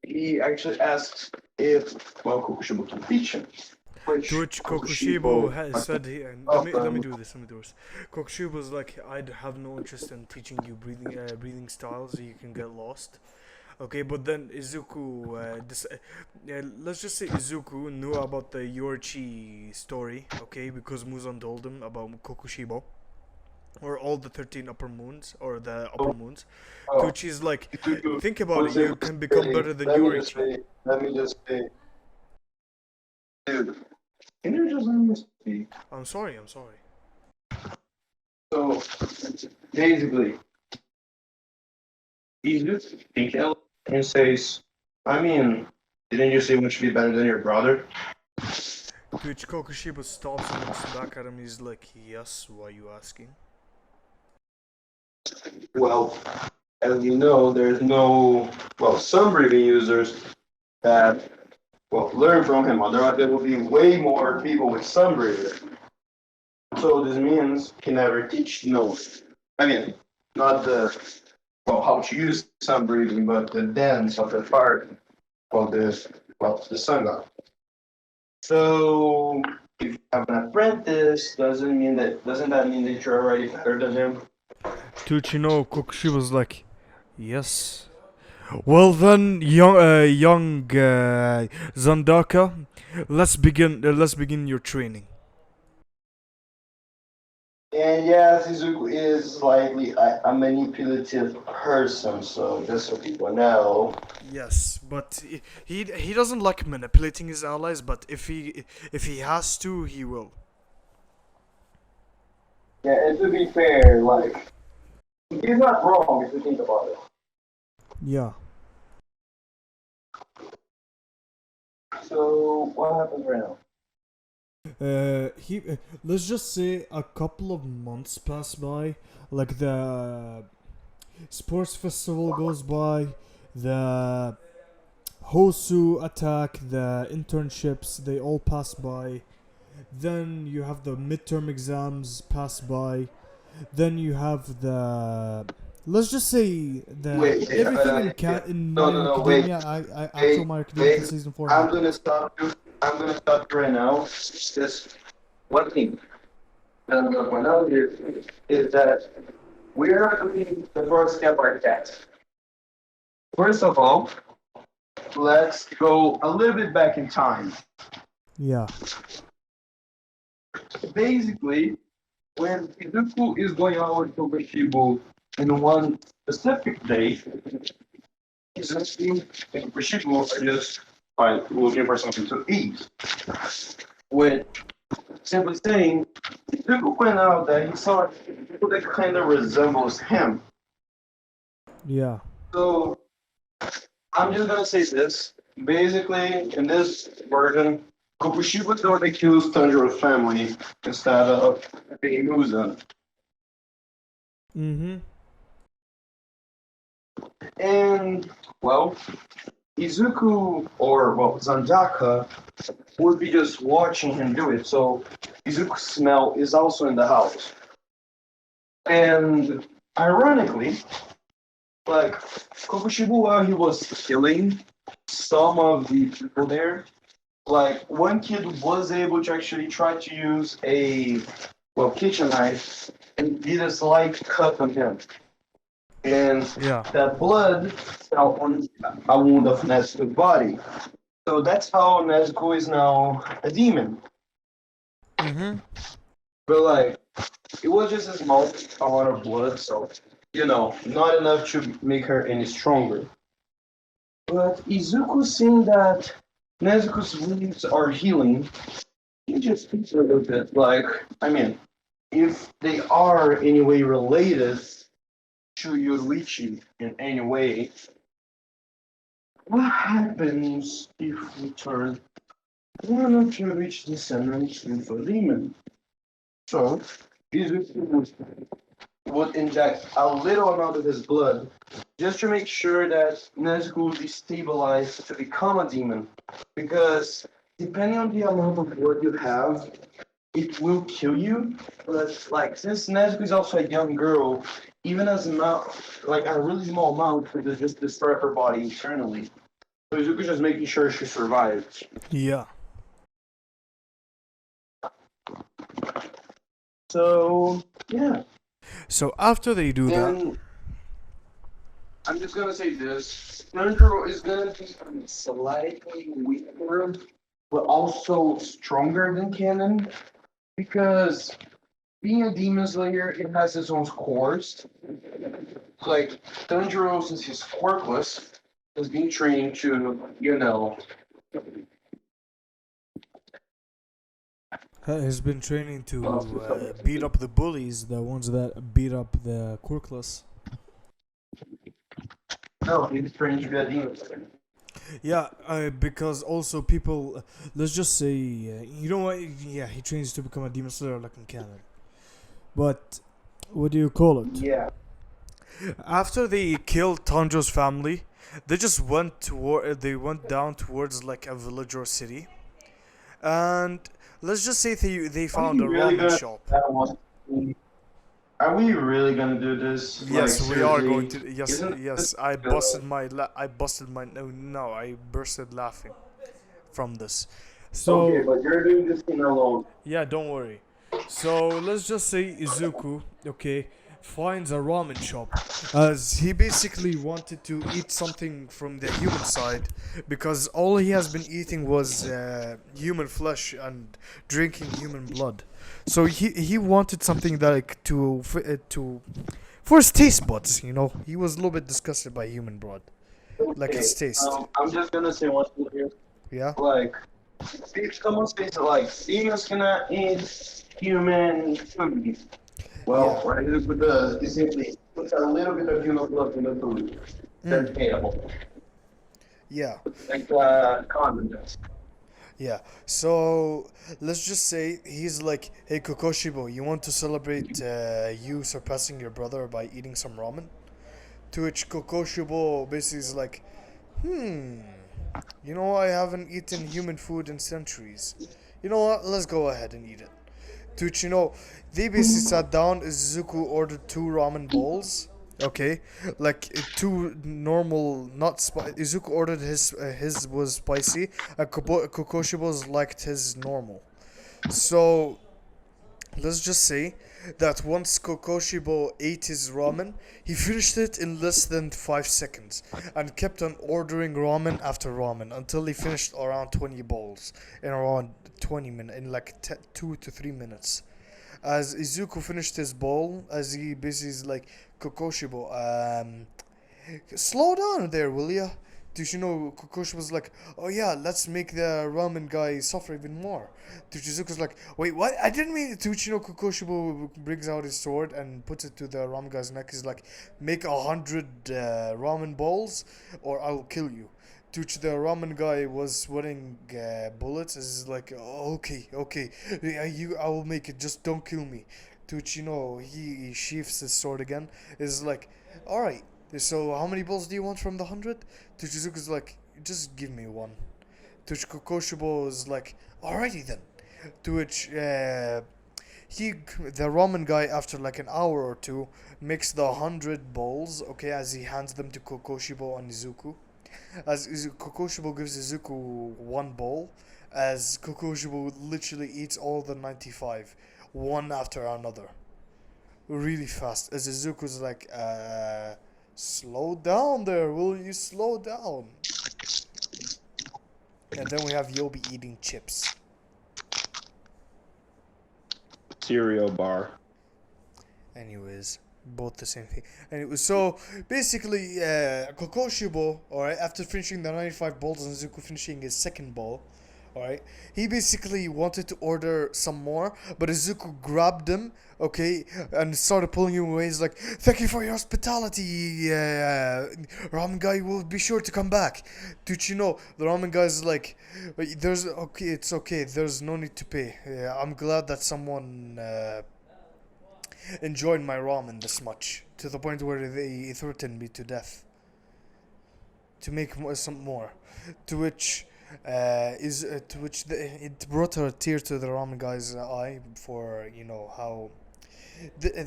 he actually asks if, well, Kokushibo can teach him. to Which which Kokushibo Kokushibo, has said, let me do this. Let me do this. Kokushibo's like, I'd have no interest in teaching you breathing styles. You can get lost. Okay, but then Izuku, let's just say Izuku knew about the Yorchi story, okay, because Muzan told him about Kokushibo, or all the 13 upper moons, or the upper moons. To oh, which he's like, Izuku think about it, was you able to can become say, better than Yorchi. dude, can you just let me speak? I'm sorry, I'm sorry. So, basically, Izuku thinks and says, I mean, didn't you say you want to be better than your brother? To which Kokushibo stops and looks back at him. He's like, "Yes, why are you asking?" Well, as you know, there's no, well, some breathing users that, well, learn from him. Otherwise, there will be way more people with some breathing. So this means he never teach no one. I mean, not the, well, how to use sun breathing, but the dance of the part of the, well, the sun god. So if you have an apprentice, doesn't that mean that you're already better than him? To which Kokushibo's like, "Yes." Well then, young Zandaka, let's begin. Let's begin your training. And yes, Izuku is slightly a manipulative person, so just so people know. Yes, but he doesn't like manipulating his allies. But if he has to, he will. Yeah, and to be fair, like, he's not wrong if you think about it. Yeah. So, what happens right now? Let's just say a couple of months pass by, like the sports festival goes by, the Hosu attack, the internships, they all pass by. Then you have the midterm exams pass by. Then you have the, let's just say the Wait, everything in yeah. in No, My no, Hero no, wait, Academia, I actual wait, My Hero Academia wait. season 4 I'm happened. gonna stop you. I'm gonna stop you right now. Just one thing that I'm gonna point out here is that we're doing the first step like that. First of all, let's go a little bit back in time. Yeah. Basically, when Izuku is going out with Kokushibo in one specific day, Izuku and Kokushibo are just looking for something to eat. With simply saying, Izuku pointed out that he saw people that kind of resembles him. Yeah. So I'm just gonna say this. Basically, in this version, Kokushibo don't accuse Tanjiro's family instead of being Muzan. Mm-hmm. And, well, Izuku or, well, Zanjaka would be just watching him do it. So Izuku's smell is also in the house. And ironically, like Kokushibo, while he was killing some of the people there, like one kid was able to actually try to use a, well, kitchen knife and did a slight cut on him. And Yeah. that blood fell on a wound of Nezuko's body. So that's how Nezuko is now a demon. Mm-hmm. But like, it was just a small amount of blood, so not enough to make her any stronger. But Izuku, seeing that Nezuko's wounds are healing, he just thinks a little bit like, I mean, if they are in any way related to Yoruichi in any way, what happens if we turn one of Yoruichi's descendants into a demon? So, Izuku would inject a little amount of his blood just to make sure that Nezuko will be stabilized to become a demon. Because depending on the amount of blood you have, it will kill you. But like since Nezuko is also a young girl, even as like a really small amount could just destroy her body internally. So Izuku's just making sure she survives. Yeah. So yeah. So after they do that, And I'm just gonna say this: Tanjiro is gonna be slightly weaker, but also stronger than Canon because being a demon slayer, it has its own cores. Like Tanjiro, since he's quirkless, is being trained to, has been training to uh, beat up the bullies, the ones that beat up the quirkless. no, he's trained to be a demon slayer. Yeah, because also people, let's just say, you know what? Yeah, he trains to become a demon slayer like in canon. But what do you call it? Yeah. After they killed Tanjo's family, they just went toward. They went down towards like a village or city, and let's just say they Are found we a really ramen gonna shop. that one? Are we really gonna do this? Like Yes, we are going seriously? to. Yes, Isn't this yes. I busted good? my. I busted my. No, no. I bursted laughing from this. Okay, So but you're doing this thing alone. yeah, don't worry. So let's just say Izuku, okay, finds a ramen shop, as he basically wanted to eat something from the human side, because all he has been eating was human flesh and drinking human blood. So he wanted something that like to for his taste buds, you know. He was a little bit disgusted by human blood, like Okay, its taste. I'm just gonna say one thing here. Yeah. Like, if someone says like demons cannot eat human food, well, Yeah. what Nezuko does is simply puts a little bit of human blood in the food. That's Mm. hateable. Yeah. Like condom does. Yeah. So let's just say he's like, "Hey Kokoshibo, you want to celebrate you surpassing your brother by eating some ramen?" To which Kokoshibo basically is like, "Hmm, you know, I haven't eaten human food in centuries. You know what? Let's go ahead and eat it." To which, you know, they basically sat down. Izuku ordered two ramen bowls. Okay, like two normal, not spicy. Izuku ordered his was spicy, and Kokoshibo's liked his normal. So let's just say that once Kokoshibo ate his ramen, he finished it in less than 5 seconds and kept on ordering ramen after ramen until he finished around 20 bowls in around 20 minutes, in like 2 to 3 minutes. As Izuku finished his bowl, as he basically is like, Kokoshibo, slow down there, will ya? Did you know Kokushibo was like, oh yeah, let's make the ramen guy suffer even more. Izuku's like, wait, what? I didn't mean to. You know, Kokushibo brings out his sword and puts it to the ramen guy's neck. He's like, make 100 ramen balls, or I'll kill you. To which the ramen guy was sweating bullets. Is like, oh, okay, okay, yeah, I will make it. Just don't kill me. To which, you know, he sheaths his sword again. Is like, all right. So how many balls do you want from the 100? To Shizuka's like, just give me one. To which Kokoshibo is like, alrighty then. To which the ramen guy, after like an hour or two, makes the 100 balls. Okay, as he hands them to Kokoshibo and Izuku. As Kokoshibo gives Izuku one bowl, as Kokoshibo literally eats all the 95, one after another, really fast. As Izuku's like, slow down there, will you slow down? And then we have Yobi eating chips. Cereal bar. Anyways, both the same thing. Anyway, so basically, Kokoshibo, alright, after finishing the 95 balls and Izuku finishing his second ball, alright, he basically wanted to order some more, but Izuku grabbed him, okay, and started pulling him away. He's like, thank you for your hospitality, ramen guy will be sure to come back. Did you know, the ramen guy's like, okay, it's okay, there's no need to pay. I'm glad that someone, enjoyed my ramen this much, to the point where they threatened me to death to make some more. To which it brought a tear to the ramen guy's eye for, you know,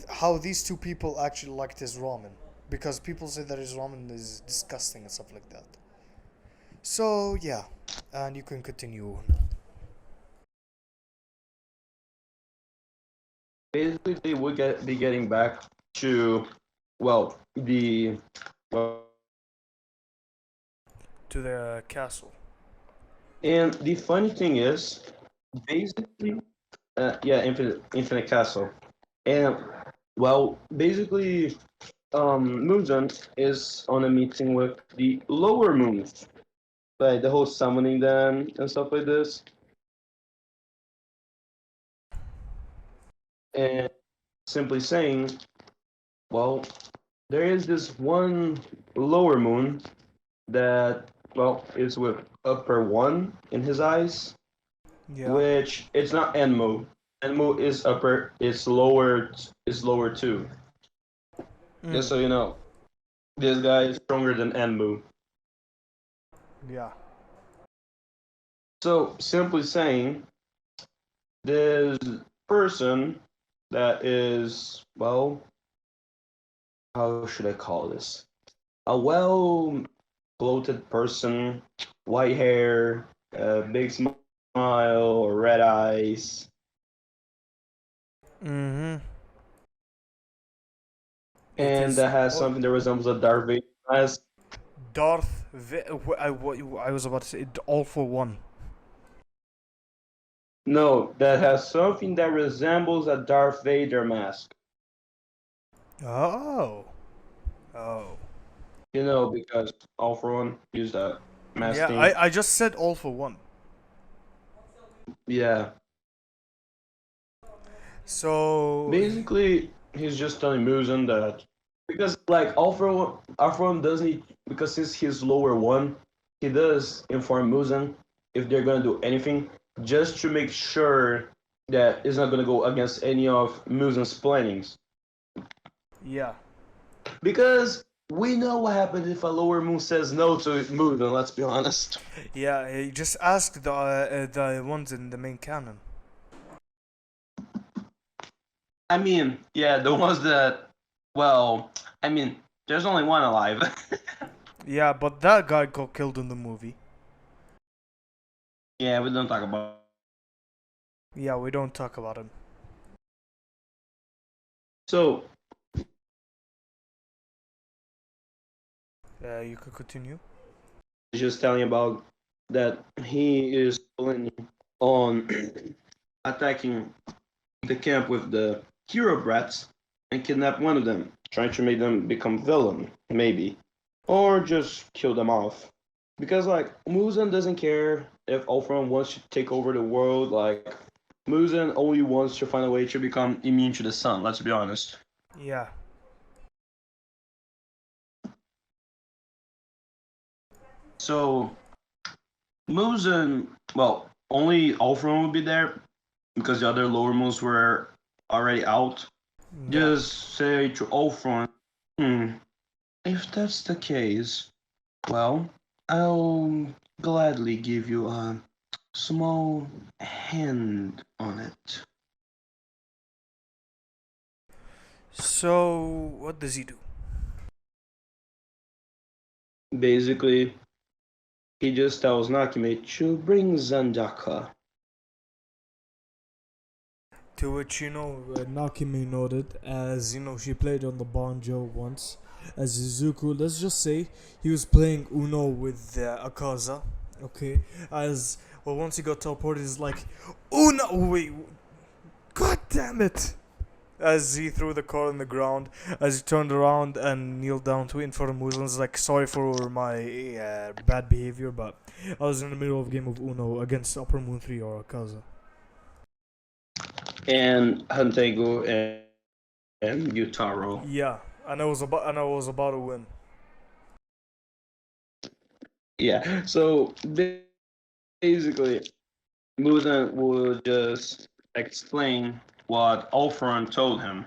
how these two people actually liked his ramen, because people say that his ramen is disgusting and stuff like that. So yeah, and you can continue. Basically, they would be getting back to, well, the well, To the castle. and the funny thing is, basically, yeah, Infinite Castle, and well, basically, Muzan is on a meeting with the lower moons, like the whole summoning them and stuff like this, and simply saying, well, there is this one lower moon that well, it's with upper one in his eyes, Yeah. which it's not Enmo. Enmo is upper, it's lower, is lower too. Just Mm. so you know, this guy is stronger than Enmu. Yeah. So, simply saying, this person that is, well, how should I call this? A well bloated person, white hair, big smile, red eyes, Mm-hmm. It and is that has all something that resembles a Darth Vader mask. I was about to say all for one. No, that has something that resembles a Darth Vader mask. Oh. Oh. You know, because All For One used that mask Yeah, thing. I just said all for one. Yeah. So Basically, he's just telling Muzan that because like All For One does need because since he's lower one, he does inform Muzan if they're gonna do anything just to make sure that it's not gonna go against any of Muzan's plannings. yeah. Because we know what happens if a lower moon says no to Muzan, let's be honest. Yeah, just ask the ones in the main canon. I mean, yeah, the ones that well, I mean, there's only one alive. Yeah, but that guy got killed in the movie. Yeah, we don't talk about. Yeah, we don't talk about him. So You could continue. just telling about that he is planning on attacking the camp with the hero brats and kidnap one of them, trying to make them become villain, maybe, or just kill them off. Because like Muzan doesn't care if Ultron wants to take over the world. Like Muzan only wants to find a way to become immune to the sun. Let's be honest. Yeah. So Muzan, well, only Ultron would be there because the other lower moons were already out. Yeah. Just say to Ultron, hmm, if that's the case, well, I'll gladly give you a small hand on it. So what does he do? Basically, he just tells Nakime to bring Zandaka. To which Nakime noted, as she played on the banjo once. As Izuku, let's just say he was playing Uno with Akaza. Okay, as well, once he got teleported, he's like, Uno. Wait, god damn it! As he threw the card on the ground, as he turned around and kneeled down to in front of Muzan's like, sorry for my bad behavior, but I was in the middle of a game of Uno against Uppermoon 3 or Akaza. And Hantego and Yutaro. Yeah, and I was about to win. Yeah, so basically, Muzan would just explain what Ultron told him,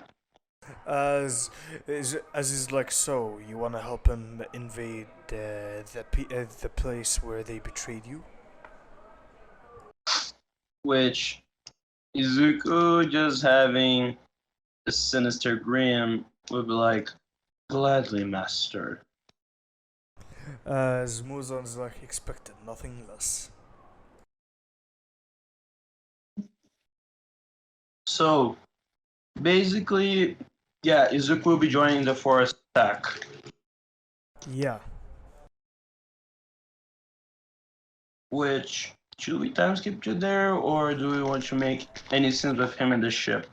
As is like, so you want to help him invade the place where they betrayed you? which Izuku just having a sinister grin would be like, gladly, master. As Muzan's like expected nothing less. So basically, yeah, Izuku will be joining the forest attack. Yeah. Which should we time skip to there, or do we want to make any scenes with him in the ship?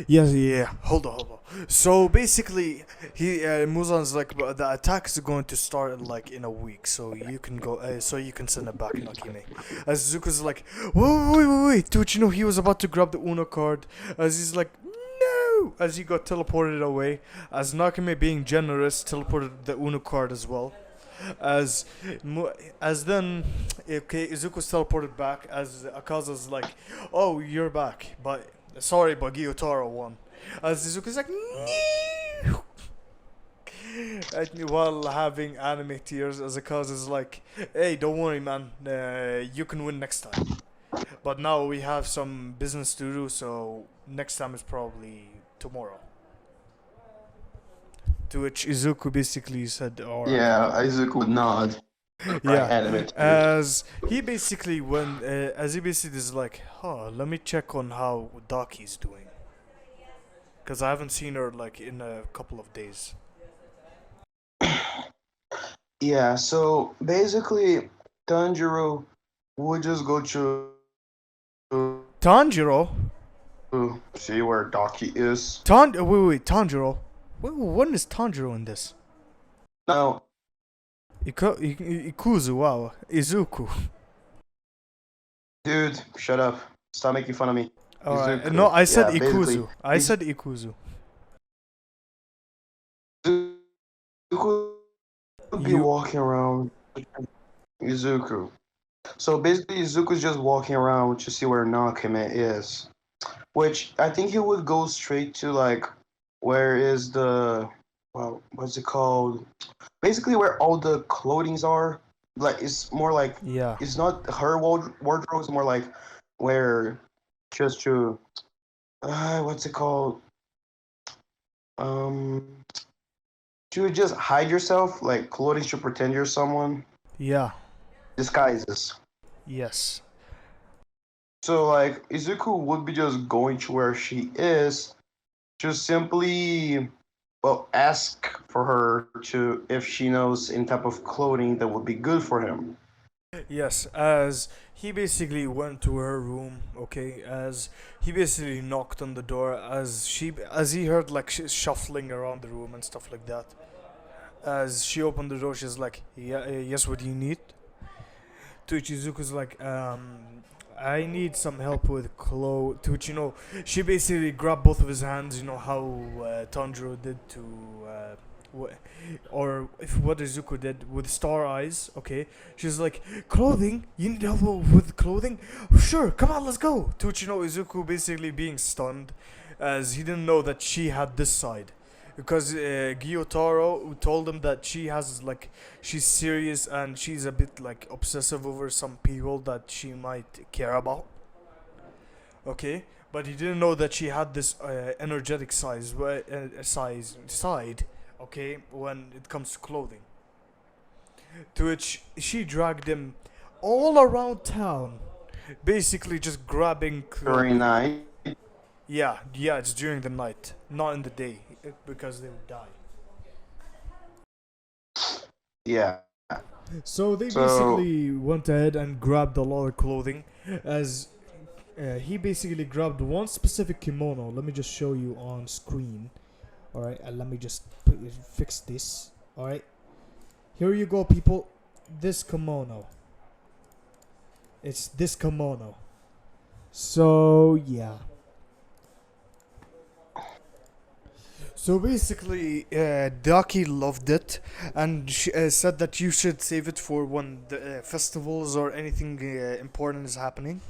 Yeah. Hold on. So basically, Muzan's like, the attack is going to start like in a week, so you can go, so you can send it back, Nakime. As Zuko's like, wait, dude, he was about to grab the Uno card. As he's like, woo! As he got teleported away, as Nakame being generous teleported the Uno card as well. As as then, okay, Izuku's teleported back as Akaza's like, oh, you're back, but sorry, but Gyutaro won. As Izuku's like, no! While having anime tears, as Akaza's like, hey, don't worry, man, you can win next time. But now we have some business to do, so next time is probably tomorrow. To which Izuku basically said, alright. Yeah, Izuku would nod. Yeah, Anime tears. as he basically is like, huh, let me check on how Daki's doing, because I haven't seen her like in a couple of days. Yeah, so basically, Tanjiro would just go to Tanjiro, see where Daki is. wait, Tanjiro, when is Tanjiro in this? Now, Ikuzu, wow, Izuku. dude, shut up. Stop making fun of me. Alright, Izuku. no, I said Yeah, basically, Ikuzu. I said Ikuzu. Izuku would be You, walking around. Izuku. So basically, Izuku's just walking around to see where Nakame is. Which I think he would go straight to, like, where is the, well, what's it called? Basically, where all the clothings are. Like, it's more like, yeah, it's not her wardrobe, it's more like where just to, what's it called? Um, to just hide yourself, like clothing to pretend you're someone. yeah, Disguises. yes. So, like, Izuku would be just going to where she is, just simply, well, ask for her to, if she knows any type of clothing that would be good for him. Yes, as he basically went to her room, okay, as he basically knocked on the door, as he heard like shuffling around the room and stuff like that. As she opened the door, she's like, yeah, yes, what do you need? To which Izuku's like, I need some help with clothes. To which, she basically grabbed both of his hands, how Tanjiro did to, or if what Izuku did with star eyes, okay? She's like, clothing? You need help with clothing? Sure, come on, let's go. To which, Izuku basically being stunned, as he didn't know that she had this side. Because Gyotaro told him that she's serious and she's a bit like obsessive over some people that she might care about. Okay, but he didn't know that she had this energetic side. Okay, when it comes to clothing. To which she dragged him all around town, basically just grabbing Very clothing. nice. Yeah, it's during the night, not in the day, because they would die. Yeah. So they So, basically went ahead and grabbed a lot of clothing, as he basically grabbed one specific kimono. Let me just show you on screen. All right, let me just fix this. All right, here you go, people. This kimono. It's this kimono. So yeah. So basically, Daki loved it, and she said that you should save it for when the festivals or anything important is happening.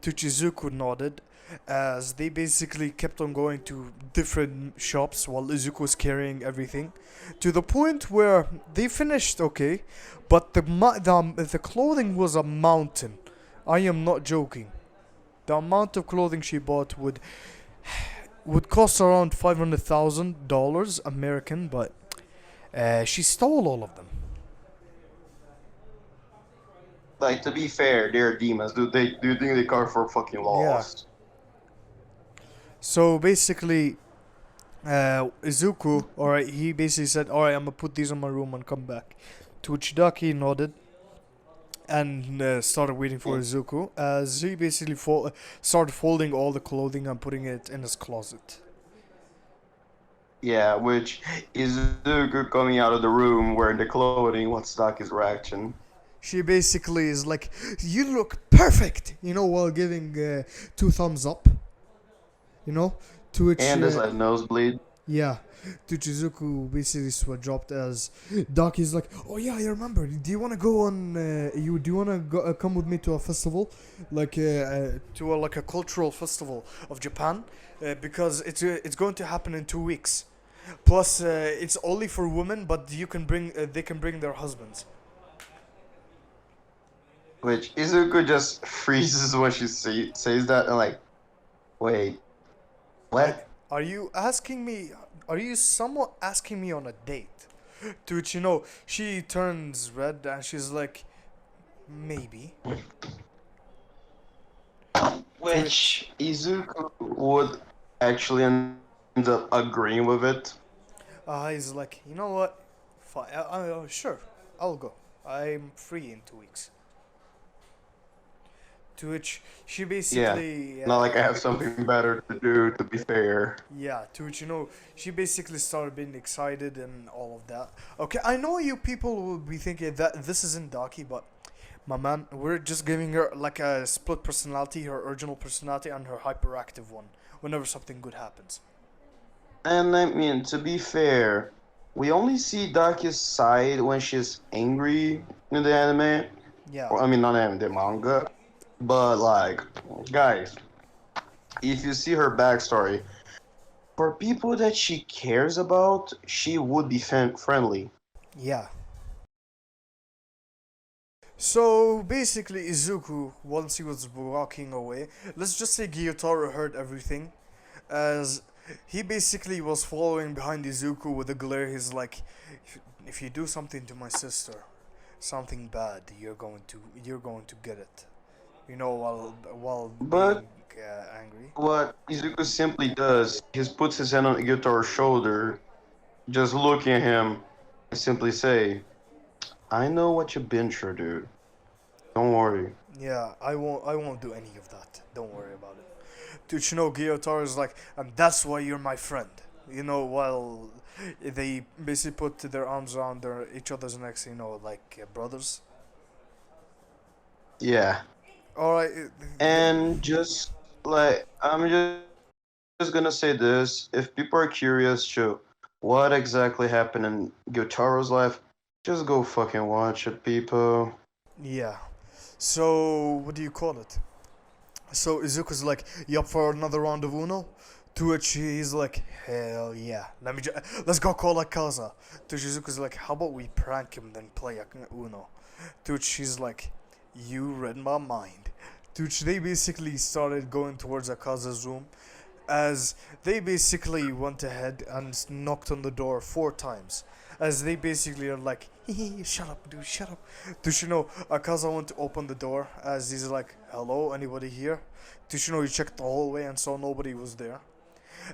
To Izuku nodded, as they basically kept on going to different shops while Izuku was carrying everything, to the point where they finished okay, but the clothing was a mountain. I am not joking. The amount of clothing she bought would cost around $500,000 American, but she stole all of them. like, to be fair, they're demons. Do you think they cover for fucking lost? So basically, Izuku, alright, he basically said, alright, I'm gonna put these in my room and come back. To which Daki nodded and started waiting for Izuku, as he basically started folding all the clothing and putting it in his closet. Yeah, which Izuku coming out of the room wearing the clothing, what's Daki's reaction? She basically is like, you look perfect, while giving 2 thumbs up. you know, to which And there's a nosebleed. yeah, to Chizuku basically sweat dropped as Daki's like, oh yeah, I remember. Do you wanna go on? You do you wanna go, come with me to a festival, like to like a cultural festival of Japan, because it's going to happen in 2 weeks. Plus, it's only for women, but you can bring they can bring their husbands. Which Izuku just freezes when she says that and like, wait, Are what? are you asking me? Are you somewhat asking me on a date? To which she turns red and she's like, maybe. To which Which Izuku would actually end up agreeing with it. he's like, you know what? Fine. Sure, I'll go. I'm free in 2 weeks. To which she Yeah, basically, not like I have something better to do, to be fair. yeah, to which she basically started being excited and all of that. Okay, I know you people will be thinking that this isn't Daki, but my man, we're just giving her like a split personality, her original personality and her hyperactive one. Whenever something good happens. And I mean, to be fair, we only see Daki's side when she's angry in the anime. Yeah, Or, I mean, not anime, the manga. But, like, guys, if you see her backstory, for people that she cares about, she would be friendly. yeah. So basically, Izuku, once he was walking away, let's just say Gyotaro heard everything, as he basically was following behind Izuku with a glare. He's like, if you do something to my sister, something bad, you're going to get it. While But being angry. what Izuku simply does is puts his hand on Gyutaro's shoulder, just looking at him, and simply say, I know what you've been through, dude. Don't worry. Yeah, I won't do any of that. Don't worry about it. Tuchino Gyotaro is like, and that's why you're my friend. While they basically put their arms around each other's necks, like brothers. Yeah. All right, And just like I'm just gonna say this: if people are curious to what exactly happened in Gyutaro's life, just go fucking watch it, people. yeah. So what do you call it? So Izuku's like, you up for another round of Uno? To which he's like, hell yeah. Let's go call Akaza. To which Izuku's like, how about we prank him then play Uno? To which she's like, you read my mind. To which they basically started going towards Akaza's room, as they basically went ahead and knocked on the door 4 times. As they basically are like, shut up, dude, shut up. Tushino, Akaza went to open the door, as he's like, hello, anybody here? Tushino, he checked the hallway and saw nobody was there.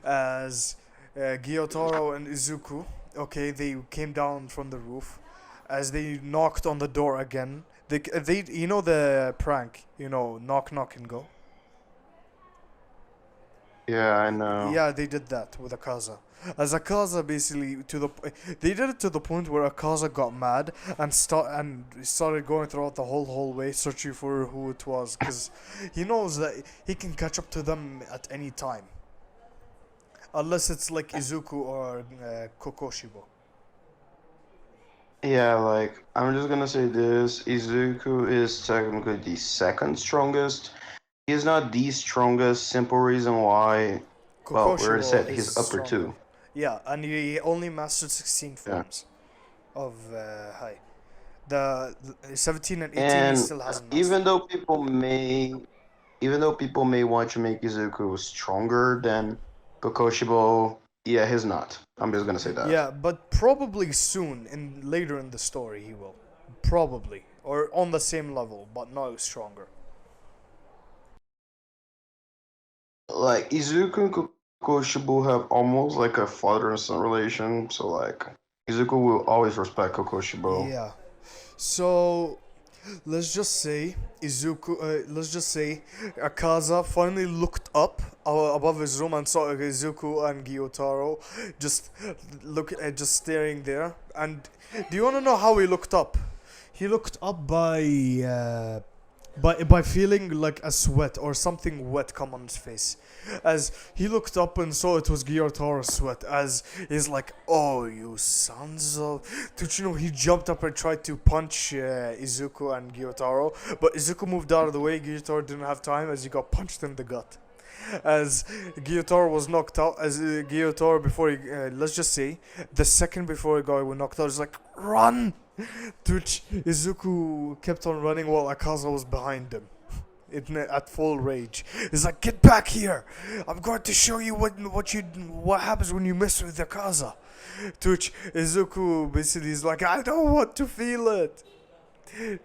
As Gyotaro and Izuku, okay, they came down from the roof. As they knocked on the door again, they the prank, knock knock and go. Yeah, I know. Yeah, they did that with Akaza. As Akaza basically they did it to the point where Akaza got mad and started going throughout the whole hallway searching for who it was, because he knows that he can catch up to them at any time, unless it's like Izuku or Kokushibo. Yeah, like I'm just gonna say this: Izuku is technically the second strongest. He's not the strongest. Simple reason why. Well, we already Kokushibo said is he's upper stronger. two. Yeah, and he only mastered 16 Yeah. forms of Hai. The 17 and 18 he And still hasn't even mastered. though people may want to make Izuku stronger than Kokushibo, yeah, he's not. I'm just gonna say that. Yeah, but probably soon, later in the story, he will. Probably. Or on the same level, but not stronger. Like Izuku and Kokushibo have almost like a father and son relation, so like Izuku will always respect Kokushibo. Yeah. So let's just say let's just say Akaza finally looked up above his room and saw Izuku and Gyotaro just staring there. And do you want to know how he looked up? He looked up by feeling like a sweat or something wet come on his face. as he looked up and saw it was Gyotaro's sweat, as he's like, oh, you sons of... Don't you know, he jumped up and tried to punch Izuku and Gyotaro, but Izuku moved out of the way. Gyotaro didn't have time as he got punched in the gut. As Gyotaro was knocked out, as Gyotaro before he, let's just say, the second before he got knocked out, he's like, run! To which Izuku kept on running while Akaza was behind him. At full rage. He's like, get back here! I'm going to show you what happens when you mess with Akaza. To which Izuku basically is like, I don't want to feel it.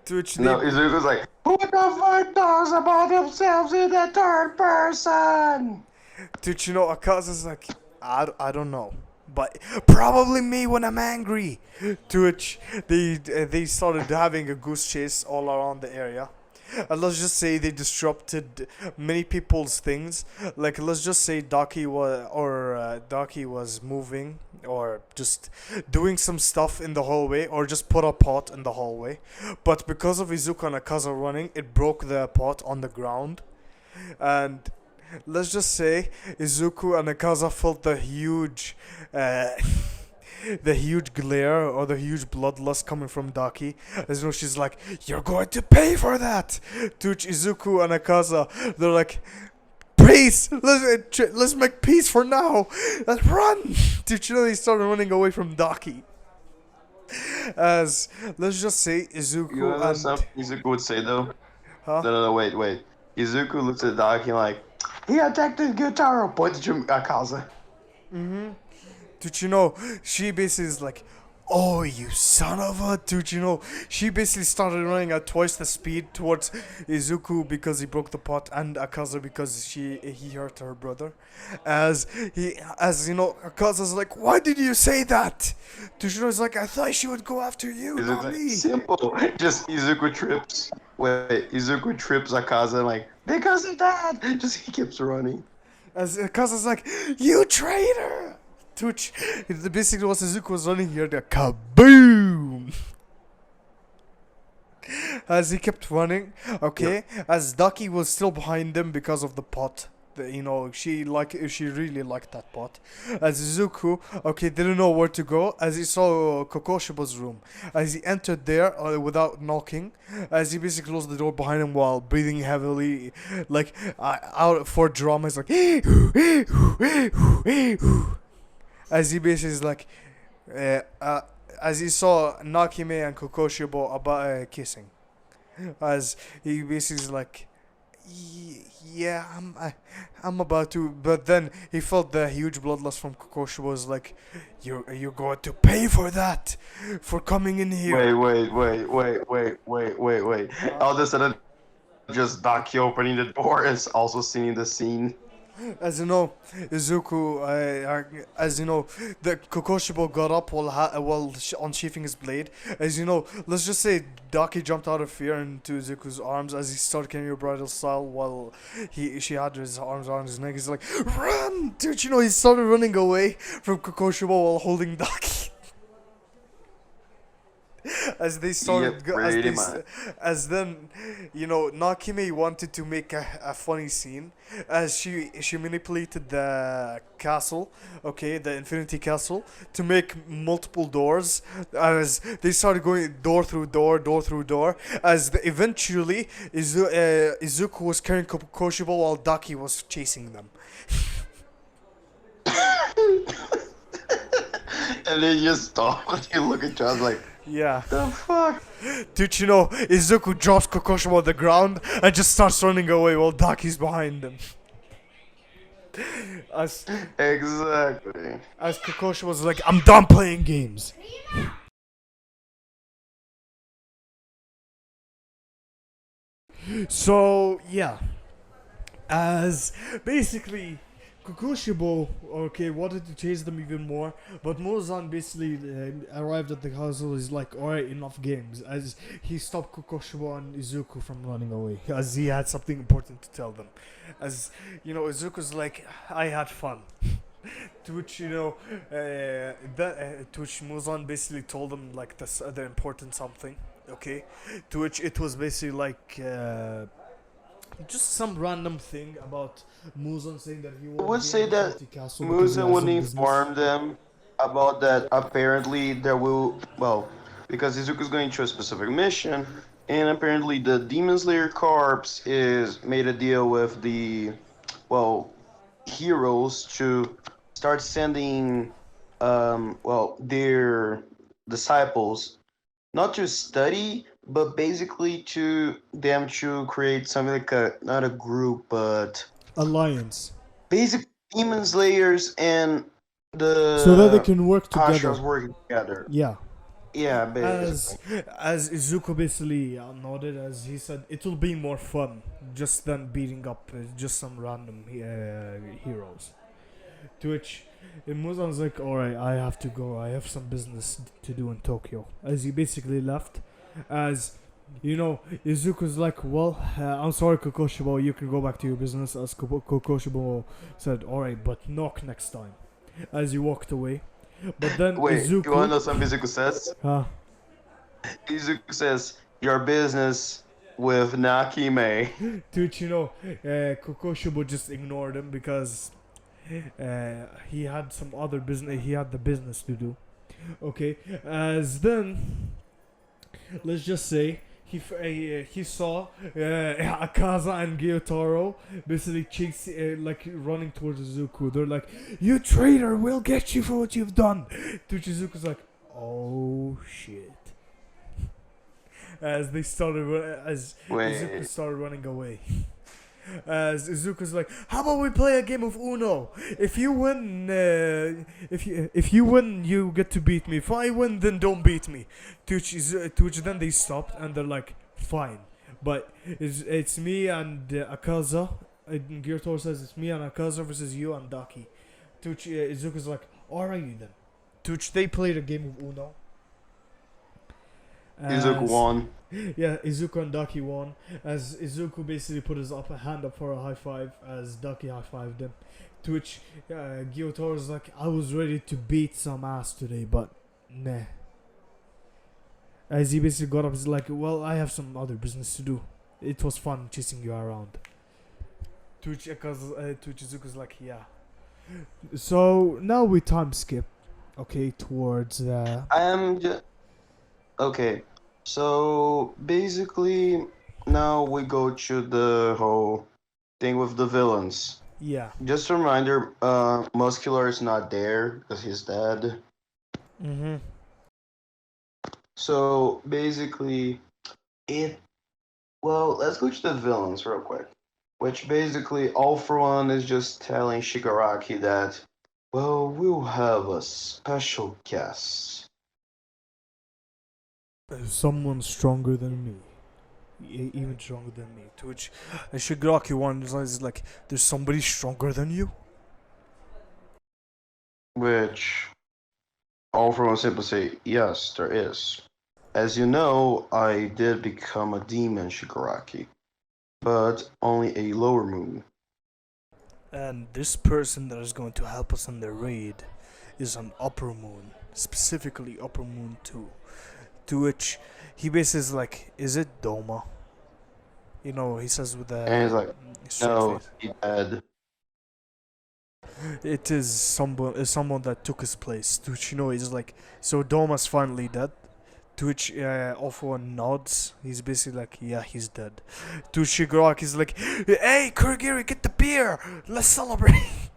To which Izuku's like, who the fuck knows about themselves in the third person? To which, Akaza's like, I don't know. But probably me when I'm angry. To which they started having a goose chase all around the area. And let's just say they disrupted many people's things. Like, let's just say Daki was moving or just doing some stuff in the hallway or just put a pot in the hallway. But because of Izuku and Akaza running, it broke the pot on the ground. And let's just say Izuku and Akaza felt the huge the huge glare or the huge bloodlust coming from Daki. As she's like, you're going to pay for that. To which Izuku and Akaza, they're like, peace, let's make peace for now. Let's run. To which they started running away from Daki. As let's just say Izuku You know something Izuku would say though? Huh? No, wait. Izuku looks at Daki like, he attacked the Gyotaro, pointed to Akaza. Dude, she basically is like, oh, you son of a... Dude, she basically started running at twice the speed towards Izuku because he broke the pot and Akaza because he hurt her brother. As Akaza's like, why did you say that? Dude, like, I thought she would go after you, not me. Simple. Just Izuku trips. Izuku trips Akaza like, because of that. Just he keeps running. As Akaza's like, you traitor! To which basically what Nezuko was running here, the kaboom! As he kept running, okay, as Daki was still behind him because of the pot. She really liked that pot. As Izuku, okay, didn't know where to go. As he saw Kokoshibo's room, as he entered there without knocking, as he basically closed the door behind him while breathing heavily, like out for drama. He's like, as he basically is like, as he saw Nakime and Kokoshibo about kissing, as he basically is like, yeah, I'm about to, but then he felt the huge bloodlust from Kokoshibo. Was like, you're going to pay for that, for coming in here. Wait. All of a sudden, just Daki opening the door is also seeing the scene. As you know, Izuku, as you know, the Kokoshibo got up while unsheathing his blade. As you know, let's just say Daki jumped out of fear into Izuku's arms as he started carrying bridal style while she had his arms around his neck. He's like, run! Dude, he started running away from Kokoshibo while holding Daki. As they started, as then, Nakime wanted to make a funny scene, as she manipulated the castle, okay, the Infinity Castle, to make multiple doors, as they started going door through door, as eventually Izuku was carrying Kokoshibo while Daki was chasing them. And they just stop and you look at each other like, yeah. the fuck? Dude, Izuku drops Kokoshibo on the ground and just starts running away while Daki's behind him. Exactly. As Kokoshibo's like, I'm done playing games. So, yeah. As basically... Kokushibo, okay, wanted to chase them even more, but Muzan basically arrived at the castle. He's like, alright, enough games, as he stopped Kokoshibo and Izuku from running away, as he had something important to tell them. As, Izuku's like, I had fun. To which, to which Muzan basically told him, like, the important something, okay? To which it was basically like, just some random thing about Muzan saying that he I won't would be in say the that salty castle because he Muzan has would some business. inform them about that apparently there will, well, because Izuku's going to a specific mission, and apparently the Demon Slayer Corps is made a deal with the, well, heroes to start sending, well, their disciples not to study, but basically to them to create something like a, not a group, but Alliance. basic demon slayers and So that they the can work together. Hashiras working together. Yeah. Yeah, As basically. Izuku basically nodded as he said, it will be more fun just than beating up just some random heroes. To which Muzan's like, alright, I have to go. I have some business to do in Tokyo. As he basically left, as Izuku's like, well, I'm sorry, Kokushibo, you can go back to your business. As Kokushibo said, alright, but knock next time. As he walked away. But then Wait, you wanna Izuku, know something Izuku says? huh? Izuku says, your business with Nakime. To which, Kokushibo just ignored him because he had some other business. He had the business to do. Okay, as then let's just say he saw Akaza and Gyotaro basically like running towards Izuku. They're like, "You traitor! We'll get you for what you've done." To which Izuku's like, "Oh shit!" As they started, as Izuku Wait, started running away. As Izuku's like, "How about we play a game of Uno? If you win, if you win, you get to beat me. If I win, then don't beat me." To which then they stopped and they're like, "Fine, but it's me and Akaza." Gyurtor says it's me and Akaza versus you and Daki. To which Izuku's like, "Alrighty then." To which they played a game of Uno. Izuku As won. yeah, Izuku and Daki won. As Izuku basically put his hand up for a high five, as Daki high fived him. To which Gyotaro was like, "I was ready to beat some ass today, but nah." As he basically got up, he's like, "Well, I have some other business to do. It was fun chasing you around." To which Izuku's like, "Yeah." So now we time skip, okay, towards I'm just okay. So basically, now we go to the whole thing with the villains. yeah. Just a reminder, Muscular is not there because he's dead. Mm-hmm. So basically, it. Well, let's go to the villains real quick. Which basically, All for One is just telling Shigaraki that, well, we'll have a special guest. Someone stronger than me. Even stronger than me. To which Shigaraki wonders, is like, "There's somebody stronger than you?" Which All for One simply say, yes, there is. As you know, I did become a demon, Shigaraki, but only a lower moon. And this person that is going to help us in the raid is an Uppermoon, specifically Uppermoon 2. To which he bases like, "Is it Doma?" He says with And a he's like, straight no, face. he dead. It is someone that took his place. To which he's like, "So Doma's finally dead." To which Ofo nods. He's basically like, "Yeah, he's dead." To Shigaraki's like, "Hey, Kurogiri, get the beer! Let's celebrate!"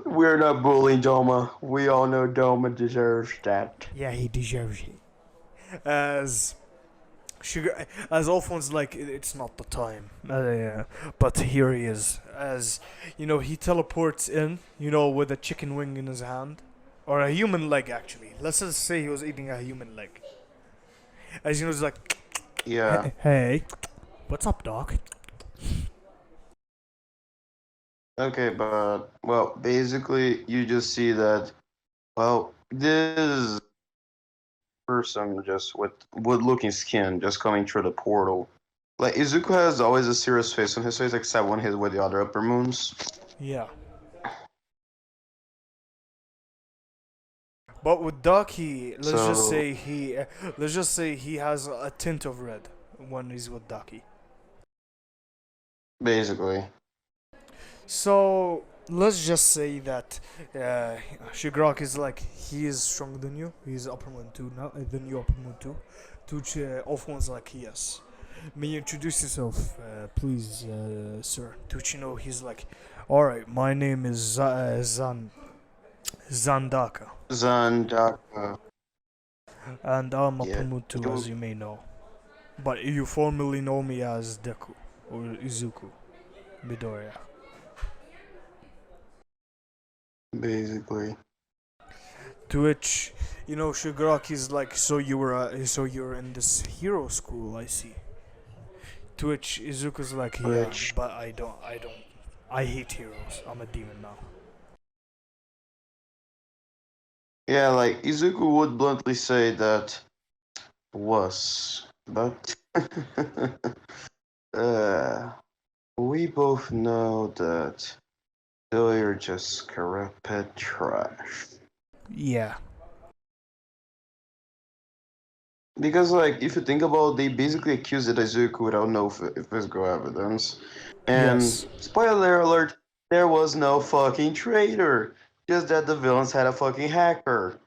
We're not bullying Doma. We all know Doma deserves that. Yeah, he deserves it. As as Alphonse like, it's not the time. Yeah. But here he is. As he teleports in. With a chicken wing in his hand, or a human leg actually. Let's just say he was eating a human leg. As he's like, Yeah. Hey, what's up, dog?" Okay, but well, basically, you just see that. Well, this person just with wood-looking skin just coming through the portal. Like Izuku has always a serious face on his face, except when he's with the other upper moons. Yeah. But with Daki, So let's just say he has a tint of red when he's with Daki. basically, So let's just say that Shigaraki is like he is stronger than you. He's Uppermoon 2 now, than you Uppermoon 2. Tuchi one's like yes. May you introduce yourself, please, sir? Tuchino, he's like, alright, my name is Zandaka, Zandaka. and I'm Yeah, Uppermoon 2, as you you may know. But you formerly know me as Deku, or Izuku, Midoriya. basically. To which, Shigaraki's like, so you're in this hero school, I see. To which Izuku's like, yeah, Which, but I hate heroes. I'm a demon now. yeah, like Izuku would bluntly say that was, but uh, we both know that you're just corrupted trash. Yeah. Because, like, if you think about it, they basically accused Izuku without no physical evidence. And, Yes. spoiler alert, there was no fucking traitor. Just that the villains had a fucking hacker.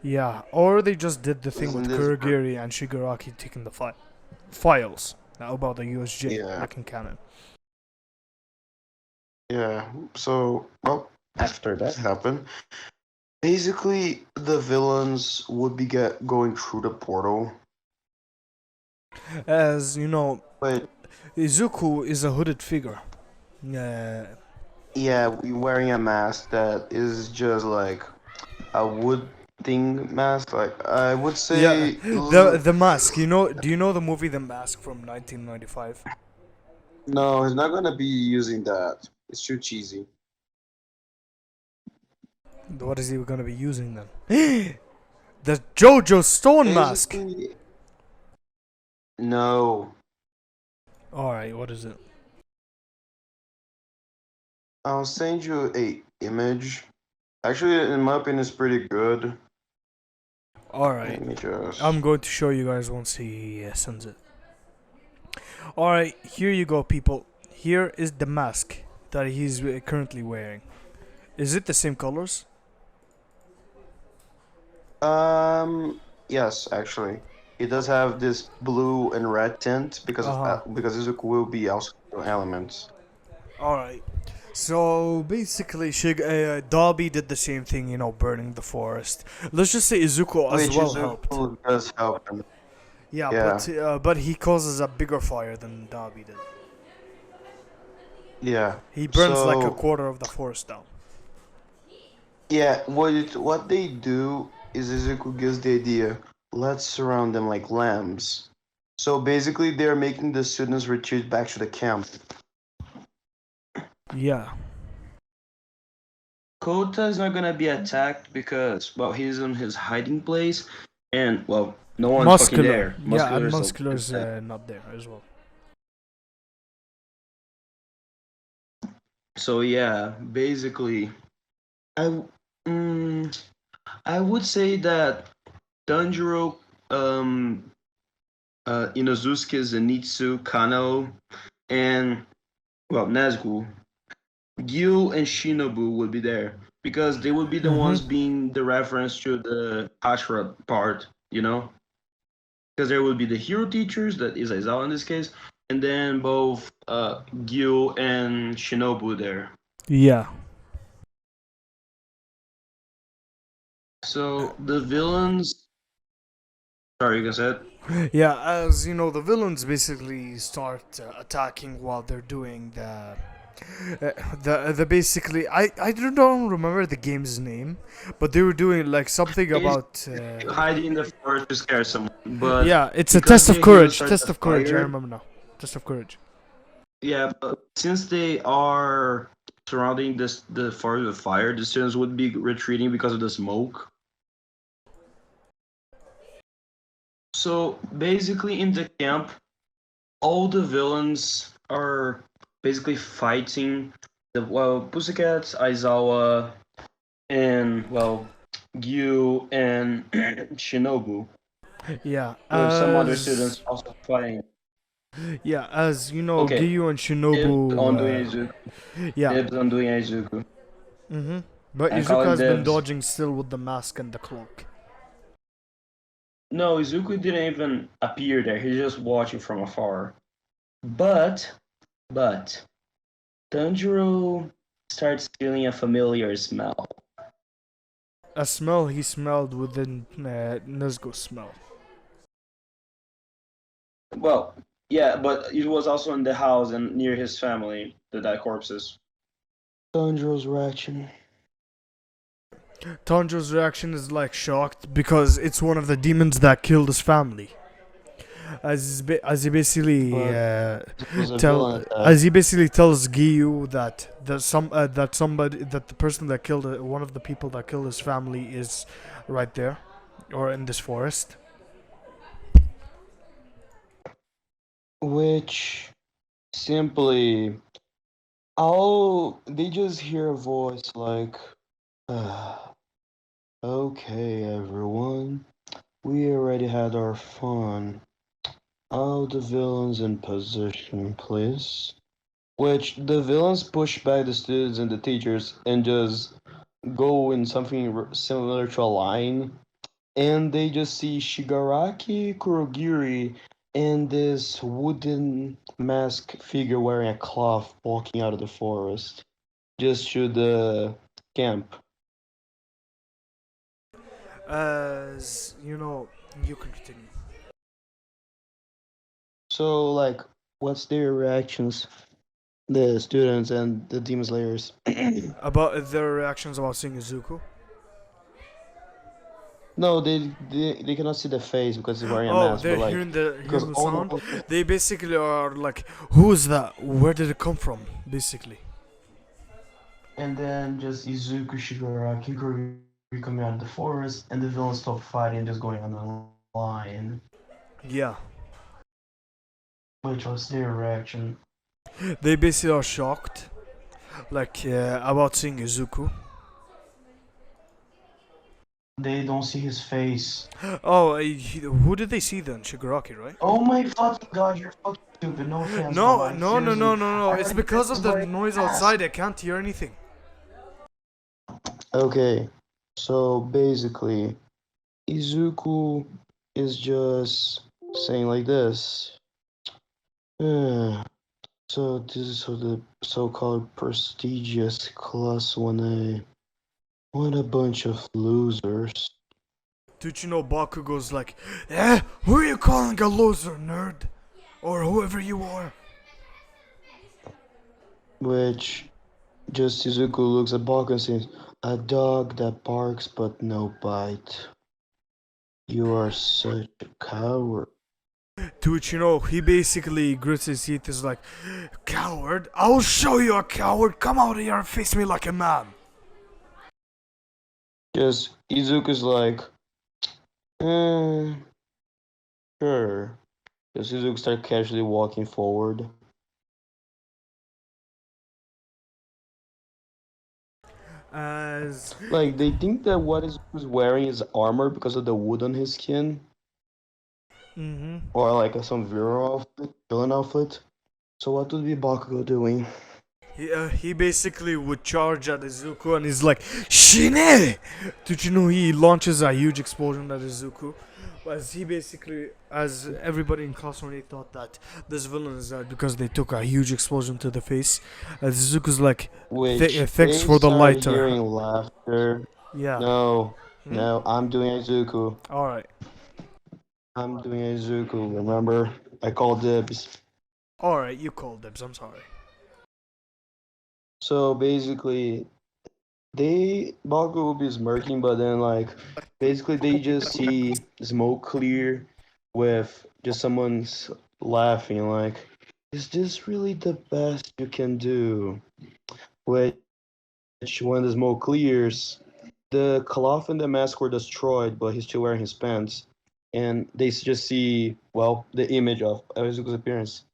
Yeah. Or they just did the thing Isn't with this. Kurogiri and Shigaraki taking the files now about the USJ, Yeah, like in canon. yeah. So, well, after that happened, basically the villains would be going through the portal. As you know, But, Izuku is a hooded figure. Uh, yeah, wearing a mask that is just like a wood thing mask. Like, I would yeah. say. The mask. Do you know the movie The Mask from 1995? No, he's not gonna be using that. It's too cheesy. What is he gonna be using then? The JoJo Stone mask. Basically, no. All right, what is it? I'll send you a image. Actually, in my opinion, it's pretty good. All Let right, me just. I'm going to show you guys once he sends it. All right, here you go, people. Here is the mask that he's currently wearing. Is it the same colors? Yes, actually, it does have this blue and red tint Uh huh. because Izuku will be also elements. All right. So basically, Dobby did the same thing, burning the forest. Let's just say Izuku as Which well helped. Izuku does help him. Yeah, Yeah, but he causes a bigger fire than Dobby did. yeah. He burns like a So quarter of the forest down. yeah, what they do is Izuku gives the idea, let's surround them like lambs. So basically, they're making the students retreat back to the camp. Yeah. Kota is not gonna be attacked because, well, he's in his hiding place, and, well, no one's fucking Muscular. there. Yeah, and Muscular is Muscular's dead. not there as well. So yeah, basically, I mm, I would say that Tanjiro, um, Inosuke, Zenitsu, Kano, and, well, Nezuko, Giyu and Shinobu would be there because they would be the Mm-hmm. ones being the reference to the Hashira part, you know? Because there would be the hero teachers, that is Aizawa in this case, and then both Giyu and Shinobu there. Yeah. So the villains. Sorry, you guys said. Yeah, as you know, the villains basically start attacking while they're doing the basically I don't remember the game's name, but they were doing like something about Hiding in the forest to scare someone, but yeah, it's a because test the of heroes courage. start Test the of courage. I fire, remember now. Test of courage. yeah, but since they are surrounding the forest with fire, the students would be retreating because of the smoke. So basically, in the camp, all the villains are basically fighting the, well, Pussycats, Aizawa, and, well, Giyu and Shinobu, Yeah, with some other students also fighting. as you know, Okay, Giyu and dibs Shinobu. on doing Izuku. Yeah. Dibs on doing Izuku. But I call Izuka it has been dibs. dodging still with the mask and the cloak. No, Izuku didn't even appear there. He's just watching from afar. But, but, Tanjiro starts feeling a familiar smell. A smell he smelled within Nezuko's smell. Well, yeah, but it was also in the house and near his family, the dead corpses. Tanjiro's reaction. Tanjiro's reaction is like shocked because it's one of the demons that killed his family. As he basically as he basically tells Giyu that the person that killed one of the people that killed his family is right there or in this forest. Which simply, all they just hear a voice like, okay, everyone, we already had our fun. All the villains in position, please. Which the villains push back the students and the teachers and just go in something similar to a line, and they just see Shigaraki Kurogiri and this wooden mask figure wearing a cloth walking out of the forest just to the camp. As you know, you can continue. So, like, what's their reactions? The students and the Demon Slayers. About their reactions about seeing Izuku. No, they cannot see the face because he's wearing a Oh, mask, but they're like, hearing because the all sound. the They basically are like, "Who's that? Where did it come from?" Basically. and then just Izuku, Shigaraki, Kurogiri coming out of the forest, and the villains stop fighting, just going on a line. Yeah. Which was their reaction? They basically are shocked, like about seeing Izuku. They don't see his face. Oh, who did they see then? Shigaraki, right? Oh my fucking god, you're fucking stupid. No offense, but No, like, no, no, seriously, no, no, no. I It's already said because of he's the wearing noise a mask. outside. I can't hear anything. Okay, so basically, Izuku is just saying like this. "Ah, so this is so the so-called prestigious class 1A. What a bunch of losers." Did you know Baku goes like, who are you calling a loser, nerd? Or whoever you are? Which just Izuku looks at Baku and says, "A dog that barks but no bite. You are such a coward." To which, he basically grits his teeth, is like, coward? I'll show you a coward. Come out here and face me like a man. Just Izuku's like, eh, sure. Just Izuku start casually walking forward. As Like they think that what Izuku's wearing is armor because of the wood on his skin, mm-hmm. or like some villain outfit. So what would be Bakugo doing? He basically would charge at Izuku and he's like, Shine! Did you know he launches a huge explosion at Izuku? As everybody in class only thought that this villain is dead because they took a huge explosion to the face. As Izuku's like, Which thanks they for the start lighter. hearing laughter. Yeah. No, Hmm? no, I'm doing Izuku. Alright. I'm doing Izuku. Remember, I called dibs. Alright, you called dibs, I'm sorry. So basically, they Bakugo will be smirking, but then like basically they just see smoke clear with just someone's laughing like, is this really the best you can do? Which when the smoke clears, the cloth and the mask were destroyed, but he's still wearing his pants. And they just see, well, the image of Izuku's appearance,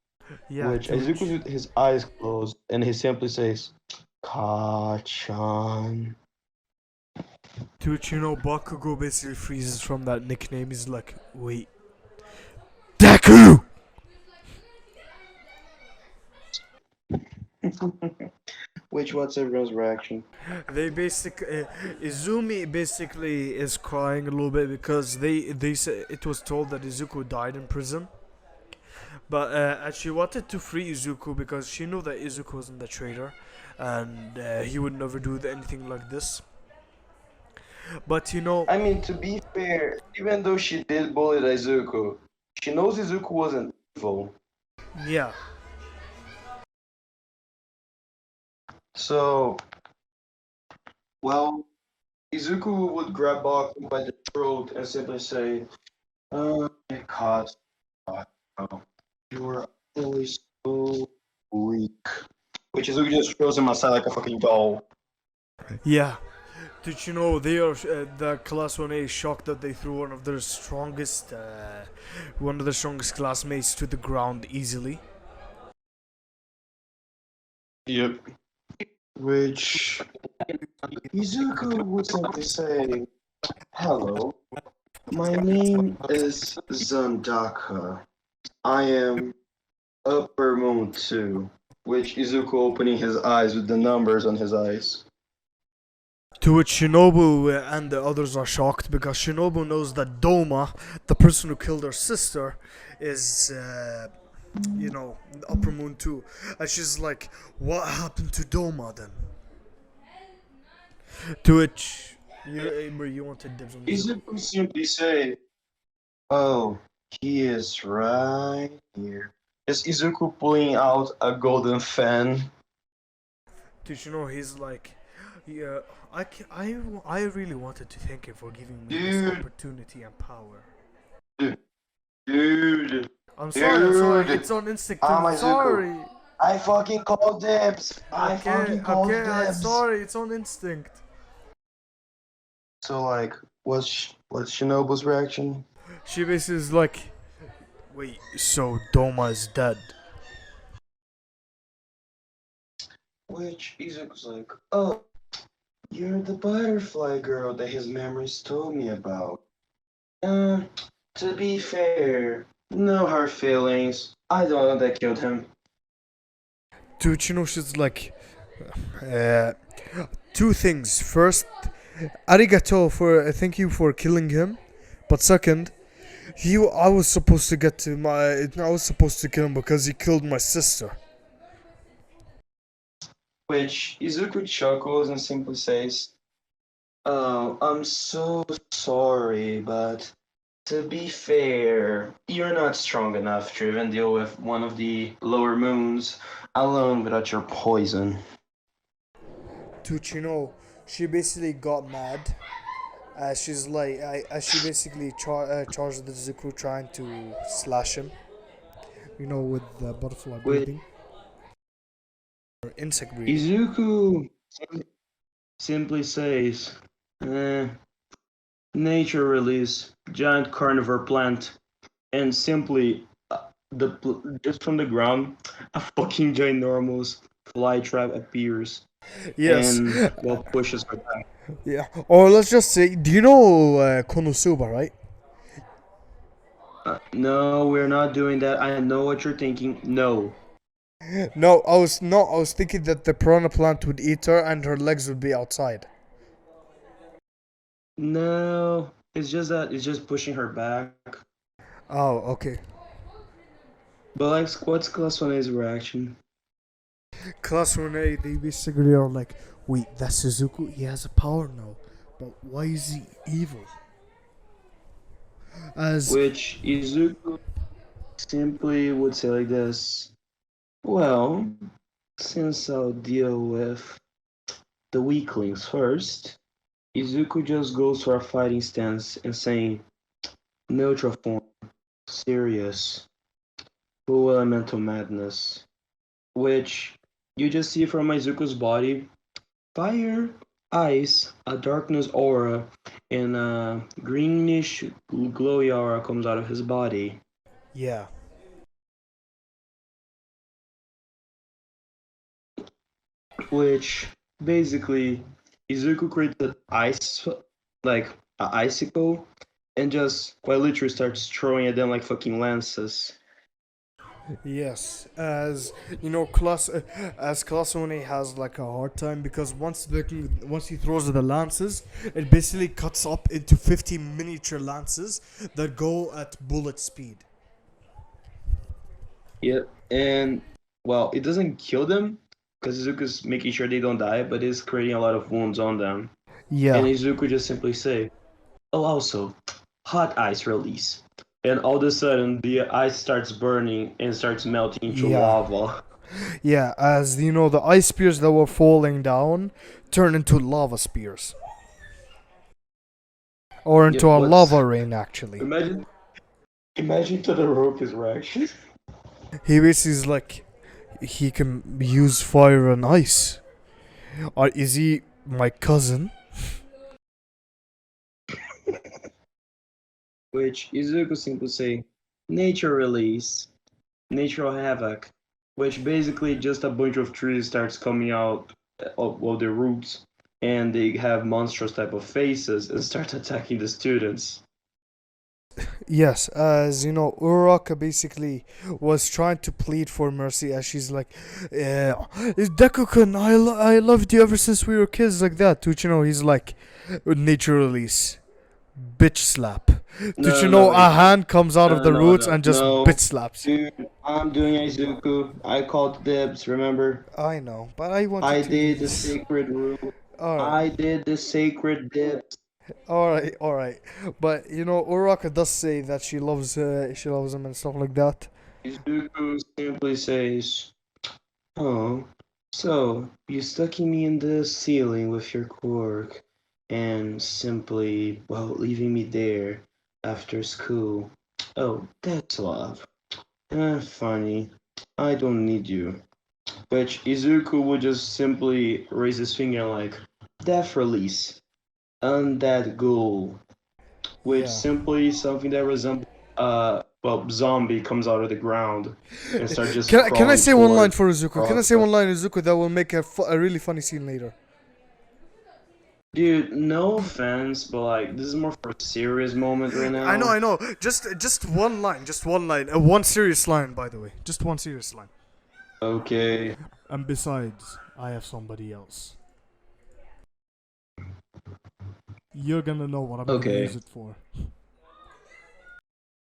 Yeah, which to Izuku's which. with his eyes closed, and he simply says, Ka-chan. To which, Bakugo basically freezes from that nickname. He's like, wait, Deku! Which what's everyone's reaction? They Izumi basically is crying a little bit because they say it was told that Izuku died in prison, but and she wanted to free Izuku because she knew that Izuku wasn't the traitor, and he would never do anything like this. But I mean, to be fair, even though she did bully Izuku, she knows Izuku wasn't evil. yeah, So, well, Izuku would grab Baku by the throat and simply say, "Oh my God, Baku, you were always so weak." Which Izuku just throws him aside like a fucking doll. yeah. Did you know they are the class 1A is shocked that they threw one of their strongest classmates to the ground easily. Yep. Which Izuku would simply say, "Hello, my name is Zandaka. I am Uppermoon 2." Which Izuku opening his eyes with the numbers on his eyes. To which Shinobu and the others are shocked because Shinobu knows that Doma, the person who killed her sister, is, Upper Moon too. And she's like, what happened to Doma then? To which, you wanted dibs on this. Izuku simply say, "Oh, he is right here." Is Izuku pulling out a golden fan? Did you know he's like, yeah, I really wanted to thank him for giving me this Dude, opportunity and power. dude, dude, I'm sorry, dude. it's on instinct, I'm I'm Izuku. sorry. I fucking called dibs. I fucking called I'm dibs. sorry, it's on instinct. So like, what's Shinobu's reaction? She basically is like, wait, so Doma is dead. Which Izuku's like, "Oh, you're the butterfly girl that his memories told me about." Uh, to be fair, no hard feelings. I don't know that killed him. Dude, she's like, uh, two things. First, arigato for thank you for killing him. But second, I was supposed to I was supposed to kill him because he killed my sister. Which Izuku chuckles and simply says, "Oh, I'm so sorry, but to be fair, you're not strong enough to even deal with one of the lower moons alone without your poison." Dude, she basically got mad. She basically charged the Zuku trying to slash him. With the butterfly Which breathing or insect breathing. Izuku simply says, eh, nature release, giant carnivore plant, and simply just from the ground, a fucking ginormous fly trap appears Yes. and well pushes her back. Yeah. Or let's just say, do you know Konosuba, right? No, we're not doing that. I know what you're thinking. No. No, I was thinking that the piranha plant would eat her and her legs would be outside. No. It's just that it's just pushing her back. Oh, okay. But like, what's Class 1A's reaction? Class 1A, they basically are like, wait, that's Suzuku? He has a power now. But why is he evil? As, Which Izuku simply would say like this. Well, since I'll deal with the weaklings first, Izuku just goes for a fighting stance and saying, neutral form, serious, full elemental madness, which you just see from Izuku's body, fire, ice, a darkness aura, and a greenish glowy aura comes out of his body, yeah. which basically Izuku creates an ice like an icicle and just quite literally starts throwing at them like fucking lances. Yes, as you know, class as Klasone has like a hard time because once he throws the lances, it basically cuts up into 50 miniature lances that go at bullet speed. Yeah, and well, it doesn't kill them because Izuku's making sure they don't die, but it's creating a lot of wounds on them. And Yeah, Izuku just simply say, "Oh, also, hot ice release." And all of a sudden, the ice starts burning and starts melting into yeah, lava. yeah. As you know, the ice spears that were falling down turn into lava spears, or Yeah, into a what's lava rain. Actually, imagine imagine Todoroki's reaction. he basically is like he can use fire and ice. Or is he my cousin? Which Izuku simply say, nature release, natural havoc, which basically just a bunch of trees starts coming out of their roots, and they have monstrous type of faces and start attacking the students. Yes, as you know, Uraraka basically was trying to plead for mercy as she's like, Deku-kun, I loved you ever since we were kids like that. Which, you know, he's like, nature release, bitch slap. Did No, you no, no, know a wait. hand comes out of the No, roots no, and just bitch no. slaps you? Dude, I'm doing Izuku. I called dibs, remember? I know, but I wanted I to did the use. sacred rule. Alright, I did the sacred dibs. alright. But, you know, Uraraka does say that she loves him and stuff like that. Izuku simply says, "Oh, so you stuck me in the ceiling with your cork and simply, well, leaving me there after school. Oh, that's love. Funny. I don't need you." Which Izuku would just simply raise his finger like, "Death release. Undead ghoul." Which Yeah. simply something that resembles, well, zombie comes out of the ground and start just Can I crawling say one line toward for Izuku? Can I say Raka. one line Izuku that will make a really funny scene later? Dude, no offense, but like this is more for a serious moment right now. I know. Just one line, one serious line, by the way, just one serious line. Okay, And besides, I have somebody else. You're gonna know what I'm gonna use okay, it for.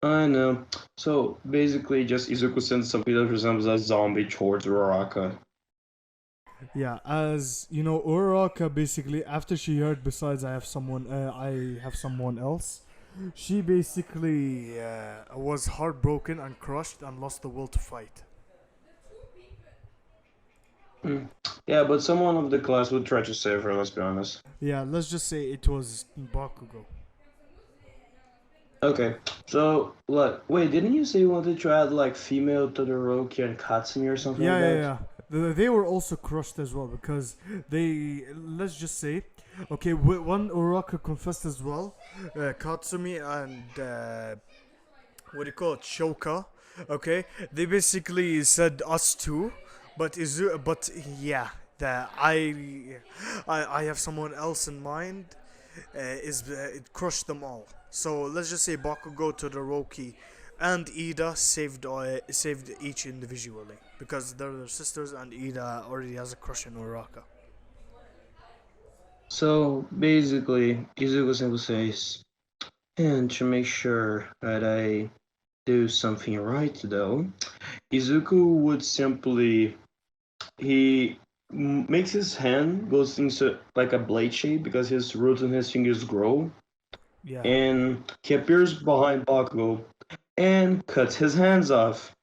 I know. So basically, just Izuku sends something that resembles a zombie towards Raka. Yeah, as you know, Uraraka basically after she heard besides I have someone else. She basically was heartbroken and crushed and lost the will to fight. Hmm. Yeah, but someone of the class would try to save her. Let's be honest. Yeah, let's just say it was Bakugo. Okay, so look, wait, didn't you say you wanted to add like female Todoroki and Katsumi or something like Yeah, yeah, that? yeah. They were also crushed as well because they, let's just say, okay, one Uraka confessed as well, Katsumi and what do you call it, Shoka. Okay, they basically said us too, but yeah, the I have someone else in mind. Is It crushed them all. So let's just say Bakugo, Todoroki, and Ida saved each individually because they're their sisters, and Ida already has a crush on Uraka. So basically, Izuku simply says, and to make sure that I do something right though, Izuku would simply he makes his hand goes into like a blade shape because his roots and his fingers grow, Yeah. and he appears behind Bakugo and cuts his hands off.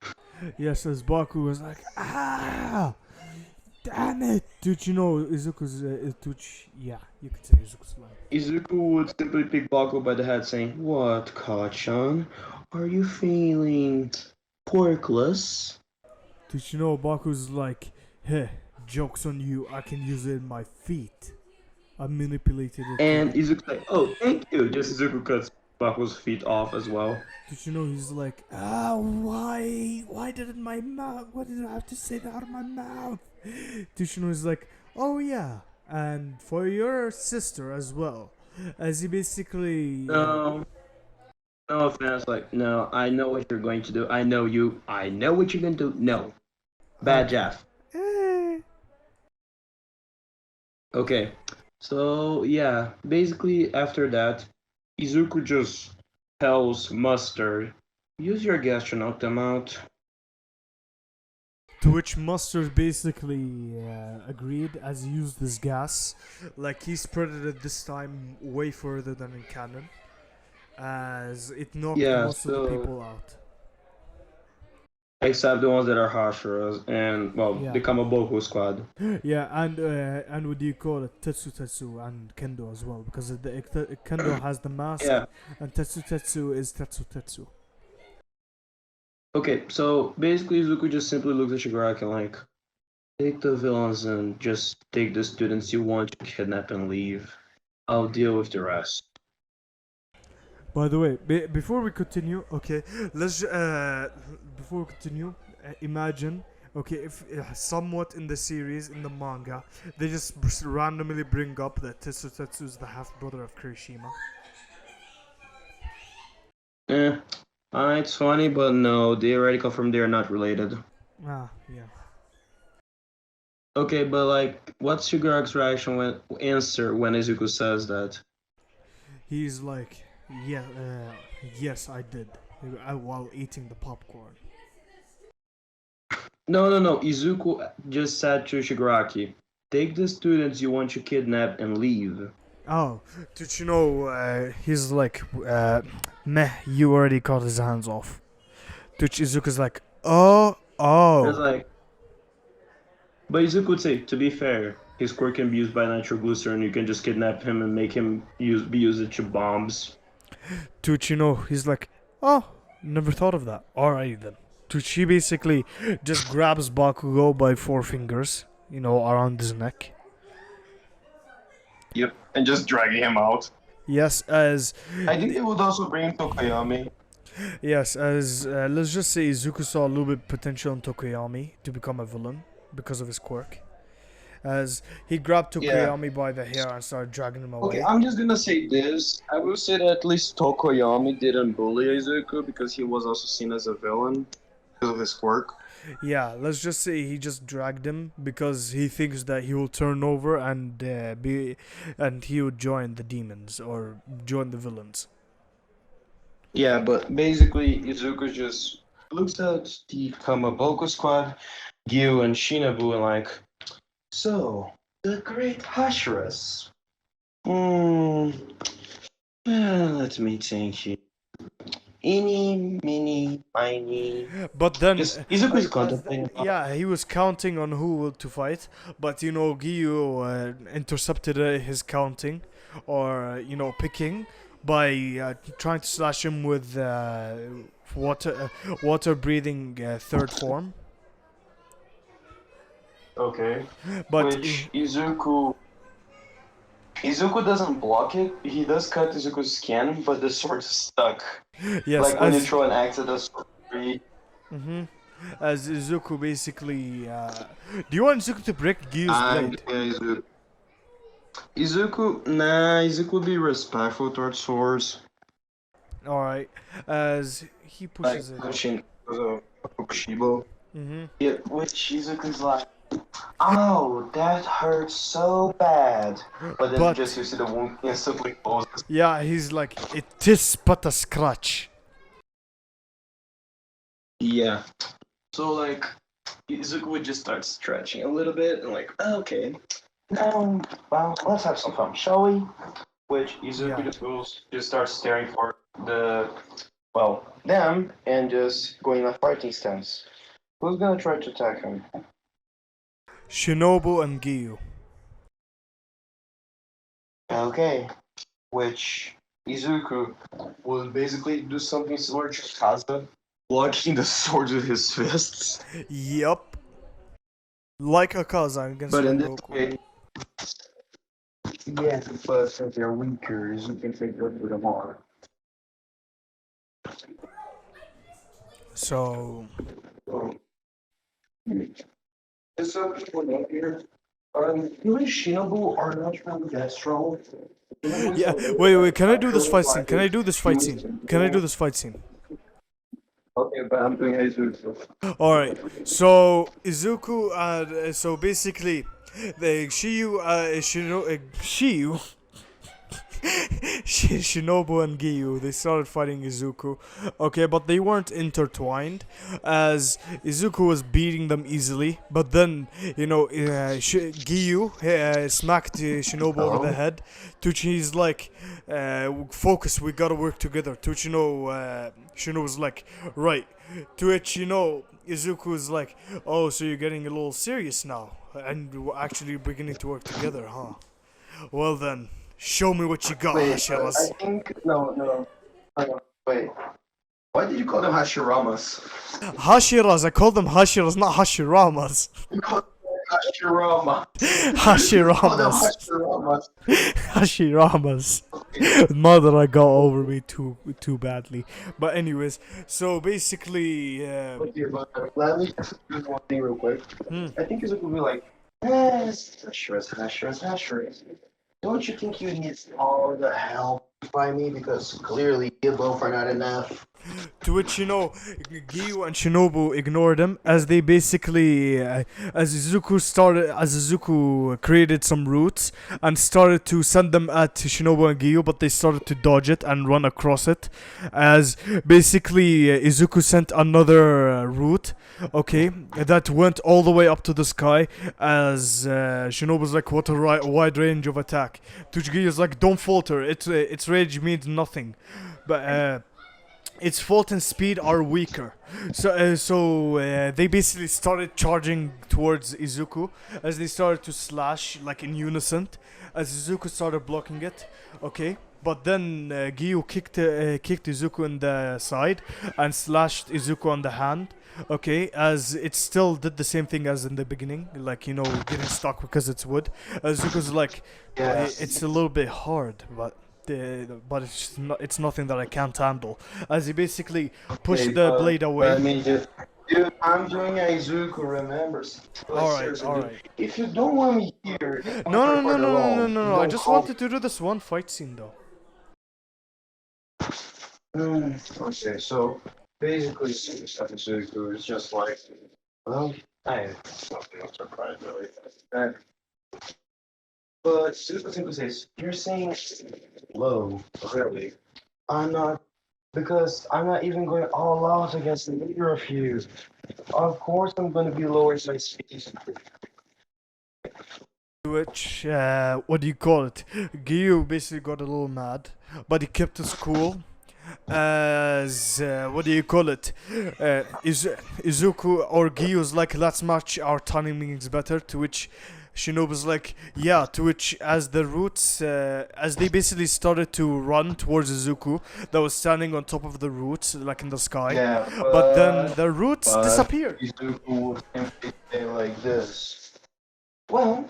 Yes, as Baku was like, ah, damn it, dude. You know Izuku's dude. Yeah, you could say Izuku's line. Izuku would simply pick Bakugo by the head, saying, "What, Kachan? Are you feeling porkless?" Dude, you know Baku's like, hey, jokes on you. I can use it in my feet. I manipulated it to. And Izuku's like, "Oh, thank you." Just Izuku cuts Bakugo's feet off as well. Did you know he's like, why didn't my mouth, why did I have to say that out of my mouth? Did you know he's like, oh yeah, and for your sister as well. As he basically, No, no offense. Like, no, I know what you're going to do. I know you. I know what you're going to do. No, bad okay. Jeff. Eh. Okay, so yeah, basically after that, Izuku just tells Mustard, use your gas to knock them out. To which Mustard basically agreed as he used this gas. Like he spread it this time way further than in canon, as it knocked Yeah, most of the so people out. except the ones that are Hashiras and well, Yeah, the Kamaboku squad. yeah, and what do you call it? Tetsu and Kendo as well, because Kendo has the mask, Yeah. and Tetsu is Tetsu. Okay, so basically Izuku just simply looks at Shigaraki like, take the villains and just take the students you want to kidnap and leave. I'll deal with the rest. By the way, before we continue, okay, let's before we continue, imagine, okay, if somewhat in the series in the manga, they just randomly bring up that Tetsu is the half brother of Kirishima. Eh, it's funny, but no, they already confirmed they are not related. Ah, yeah. Okay, but like, what's Shigaraki's reaction when answer when Izuku says that? He's like, yeah, yes, I did, while eating the popcorn. No, no, no. Izuku just said to Shigaraki, take the students you want to kidnap and leave. Oh, did you know? He's like, meh, you already cut his hands off. To which Izuku's like, oh, It's oh. like, but Izuku would say, to be fair, his quirk can be used by nitroglycerin. You can just kidnap him and make him be used to bombs. To which he's like, oh, never thought of that. Alright then. To which he basically just grabs Bakugo by four fingers, around his neck. Yep, and just dragging him out. Yes, as I think they would also bring Tokoyami. let's just say Izuku saw a little bit potential in Tokoyami to become a villain because of his quirk. As he grabbed Yeah. Tokoyami by the hair and started dragging him Okay, away. I'm just gonna say this. I will say that at least Tokoyami didn't bully Izuku because he was also seen as a villain because of his quirk. Yeah, let's just say he just dragged him because he thinks that he will turn over and he would join the demons or join the villains. Yeah, but basically Izuku just looks at the Kamaboko squad, Giyu and Shinobu, and like, so the great Hashiras. Hmm. Let me think here. Eeny, meeny, miny. But then, Just Izuku's contemplating. yeah, he was counting on who to fight, but Giyu intercepted his counting, or picking by trying to slash him with water breathing third form. Okay. But Which Izuku doesn't block it. He does cut Izuku's skin, but the sword is stuck. yes, Like when you as throw an axe at a sword. hmm as Izuku basically, do you want Izuku to break Gyu's blade? Izuku. Izuku would be respectful towards swords. All right, as he Like pushes it. pushing Kokushibo. hmm Yeah, which Izuku's like, oh, that hurts so bad. But then But you see the wound instantly closes. yeah, he's like, it is but a scratch. Yeah. So like Izuku would just start stretching a little bit and like, okay, now, well, let's have some fun, shall we? Which Izuku Yeah. just starts staring for them and just going in a fighting stance. Who's gonna try to attack him? Shinobu and Giyu. Okay. Which Izuku will basically do something similar to Kaza, blocking the swords with his fists. Yup. Like Akaza against But in this Rengoku. case, yeah, but since they're weaker, Izuku can take good with them all. So There's some people up here. Even Shinobu are not really that strong. Shinobu is Yeah, a little wait, like can I do this naturally fight scene? Can I blinded. do this fight Giyu scene? is a Can I do little. this fight scene? Okay, but I'm doing Izuku. Alright, so Izuku, so basically, the Shiyu, Shinobu and Giyu, they started fighting Izuku. Okay, but they weren't intertwined, as Izuku was beating them easily. But then, Giyu smacked Shinobu over the Oh. head. To which he's like, focus, we gotta work together. To which, Shinobu's like, right. To which, Izuku's like, oh, so you're getting a little serious now. And we're actually beginning to work together, huh? Well then, show me what you got, Wait, I Hashiras. think no. Hang on, wait. Why did you call them Hashiramas? Hashiras, I call them Hashiras, not Hashiramas. You call them Hashirama. You call them Hashiramas. Hashiramas. Hashiramas. Mother, I got over me too badly. But anyways, so basically, Okay, but let me just do one thing real quick. hmm. I think Izuku will be like, Hashiras. Don't you think you need all the help by me? Because clearly you both are not enough. To which, Giyu and Shinobu ignored him as they basically, as Izuku created some routes and started to send them at Shinobu and Giyu, but they started to dodge it and run across it. As basically, Izuku sent another route, okay, that went all the way up to the sky. As Shinobu's like, what a wide range of attack. To which Giyu's like, don't falter, its rage means nothing. But, its fault and speed are weaker. So they basically started charging towards Izuku as they started to slash like in unison as Izuku started blocking it. Okay. But then Giyu kicked Izuku in the side and slashed Izuku on the hand. Okay, as it still did the same thing as in the beginning, like getting stuck because it's wood. Izuku's like, Yes. it's a little bit hard, but it's nothing that I can't handle. As he basically pushed the blade away. Let me just. Dude, I'm doing Izuku, remembers. Alright, alright. If you don't want me here, No. I just wanted to do this one fight scene though. Okay, so basically, Izuku is just like, well, I something else surprised really. But Izuku simply says, "You're saying low, really? I'm not, because I'm not even going all out against either of you. Of course, I'm going to be lower my speed." Which, what do you call it? Giyu basically got a little mad, but he kept his cool. As, what do you call it? Izuku or Giyu's like, let's match our timings better, to which Shinobu's like, yeah, to which as the roots, as they basically started to run towards Izuku that was standing on top of the roots, like in the sky, Yeah, but then the roots disappeared. Izuku would simply say like this. Well,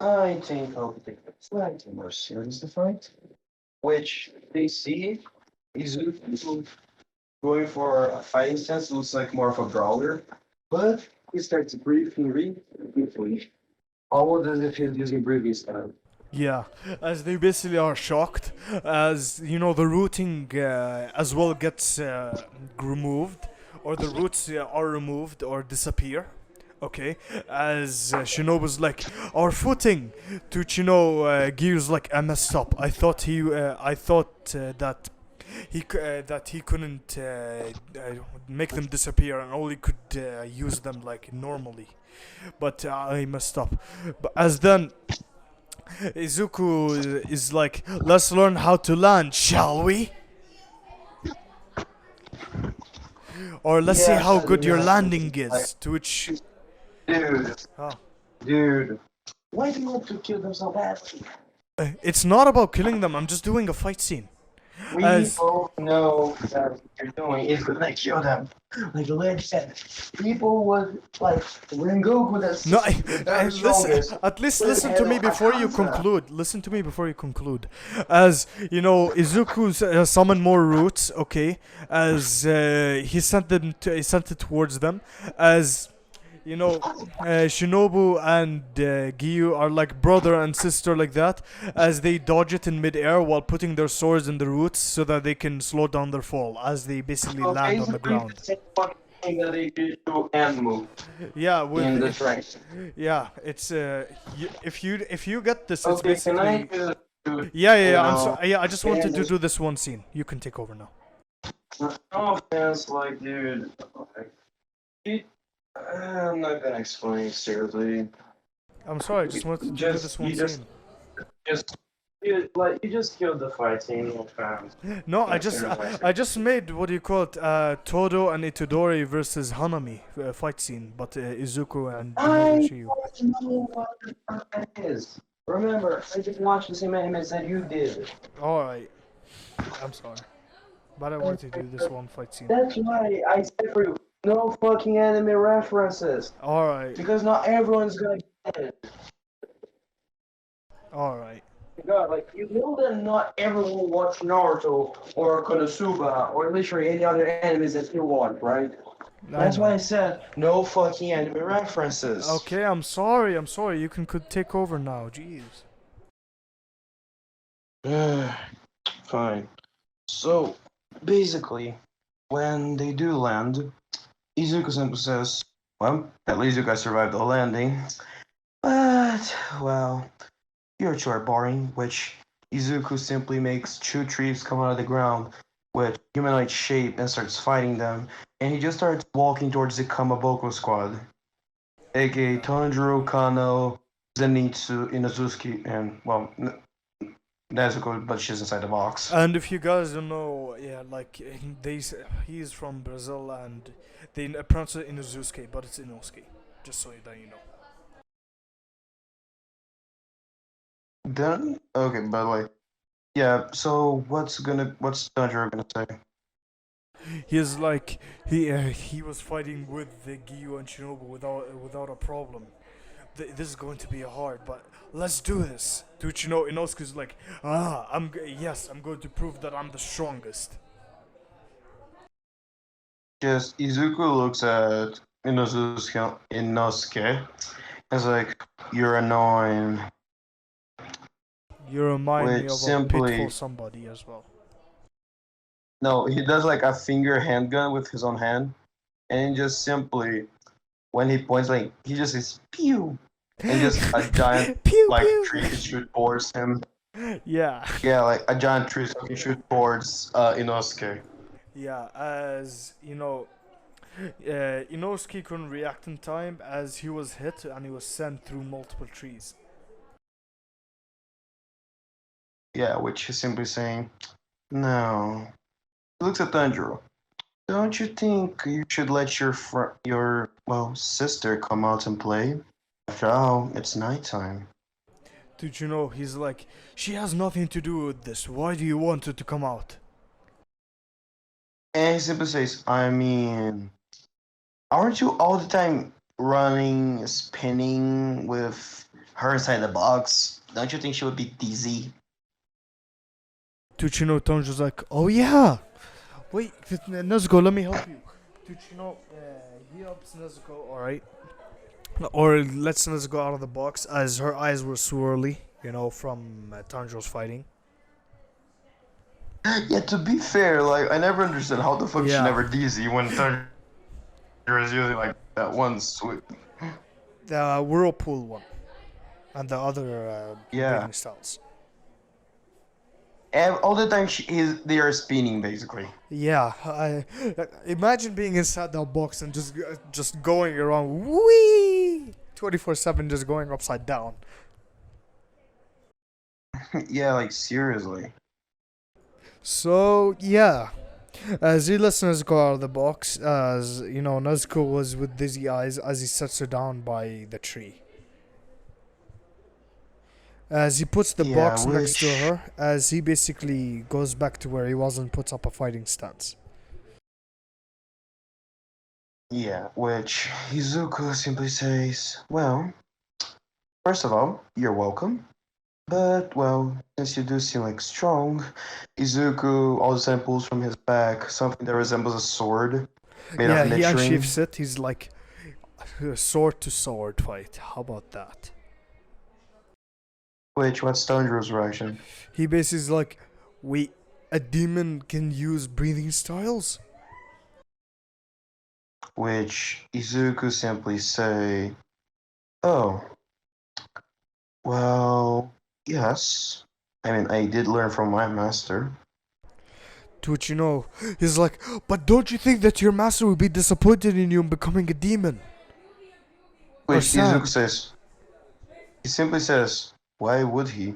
I think I'll take a slightly more serious the fight, which they see Izuku going for a fighting stance looks like more of a brawler, but he starts breathing really deeply, almost as if he's using breathing style. Yeah, as they basically are shocked, as the rooting as well gets removed, or the roots are removed or disappear. Okay, as Shinobu's like, our footing. To Giyu's like, I messed up. I thought that he couldn't make them disappear, and only could use them like normally. But I messed up. But as then Izuku is like, let's learn how to land, shall we? Or let's see how good your landing is. To which, Dude, oh, dude, why do you want to kill them so badly? it's not about killing them. I'm just doing a fight scene. We As- both know that what you're doing is gonna kill them. Like Lynch said, people would like Rengoku that's No, the strongest. at least listen to me before you conclude. Listen to me before you conclude. As Izuku summoned more roots. Okay, as he sent it towards them. As you know, Shinobu and Giyu are like brother and sister like that, as they dodge it in midair while putting their swords in the roots so that they can slow down their fall as they basically So land on the basically, the ground. same fucking thing that they did to Enmu Yeah, in with the train. yeah, it's if you get this, it's Okay, can I basically just do, yeah. you I'm know, sorry. Yeah, I just wanted and to just, do this one scene. You can take over now. no offense, like, dude, like, it, I'm not gonna explain seriously. I'm sorry. I just wanted to do this one You scene. just, you just killed the fight scene, no fans. No, No, seriously. I just made what do you call it? Todo and Itadori versus Hanami fight scene, but Izuku and I Shiyu. don't know what that is. Remember, I just watched the same animes that you did. All right, I'm sorry, but I wanted to do this one fight scene. That's why I said for you, no fucking anime references. All right, Because not everyone's gonna get it. all right. God, like, you know that not everyone will watch Naruto or Konosuba or literally any other animes that you want, right? I That's why know. I said no fucking anime references. Okay, I'm sorry. I'm sorry. You can could take over now. Jeez. Fine. So, basically, when they do land, Izuku simply says, well, at least you guys survived the landing. But, well, you're two are boring, which Izuku simply makes two trees come out of the ground with humanoid shape and starts fighting them. And he just starts walking towards the Kamaboko squad, aka Tanjiro, Kano, Zenitsu, Inazuki, and, well, Nezuko, but she's inside the box. And if you guys don't know, yeah, like he's from Brazil and they pronounce it Inuzuke, but it's Inosuke. Just so that you know. Done? Okay, by the way. Yeah, so what's Tanjiro gonna say? He's like he was fighting with the Giyu and Shinobu without a problem. This is going to be hard, but let's do this. To which Inosuke's like, yes, I'm going to prove that I'm the strongest. Just Izuku looks at Inosuke as like, you're annoying. You remind me Which of a pitfall simply, somebody as well. no, he does like a finger handgun with his own hand, and just simply, when he points, like, he just says, pew! And just a giant, Pew like, pew. tree shoot towards him. Yeah. Yeah, like a giant tree so he shoot towards Inosuke. Yeah, as Inosuke couldn't react in time as he was hit and he was sent through multiple trees. Yeah, which is simply saying, no. He looks at Tanjiro. Don't you think you should let your sister come out and play? After all, it's nighttime. Did you know he's like, she has nothing to do with this. Why do you want her to come out? And he simply says, I mean, aren't you all the time running, spinning with her inside the box? Don't you think she would be dizzy? Did you know Tonjo's like, oh yeah. Wait, Nezuko, let me help you. Did you know he helps Nezuko, alright? Or lets Nezuko out of the box as her eyes were swirly, from Tanjiro's fighting. Yeah, to be fair, like, I never understood how the fuck she Yeah. never dizzy when Tanjiro is using, like, that one sweep. The whirlpool one. And the other Yeah. breathing styles. And all the time they are spinning, basically. Yeah, imagine being inside that box and just going around, wee, 24/7, just going upside down. Yeah, like, seriously. So yeah, as he lets Nezuko out of the box, as Nezuko was with dizzy eyes as he sets her down by the tree. As he puts the box next to her, as he basically goes back to where he was and puts up a fighting stance. Yeah, which Izuku simply says, well, first of all, you're welcome. But, well, since you do seem like strong, Izuku all of a sudden pulls from his back something that resembles a sword made Yeah, of he nitrine. unsheaths it. He's like, sword to sword fight. How about that? Which, what's Tanjiro's reaction? He basically is like, wait, a demon can use breathing styles? Which Izuku simply say, "Oh, well, yes. I mean, I did learn from my master." To which he's like, but don't you think that your master would be disappointed in you becoming a demon? Or Which Izuku sad? says, he simply says, "Why would he?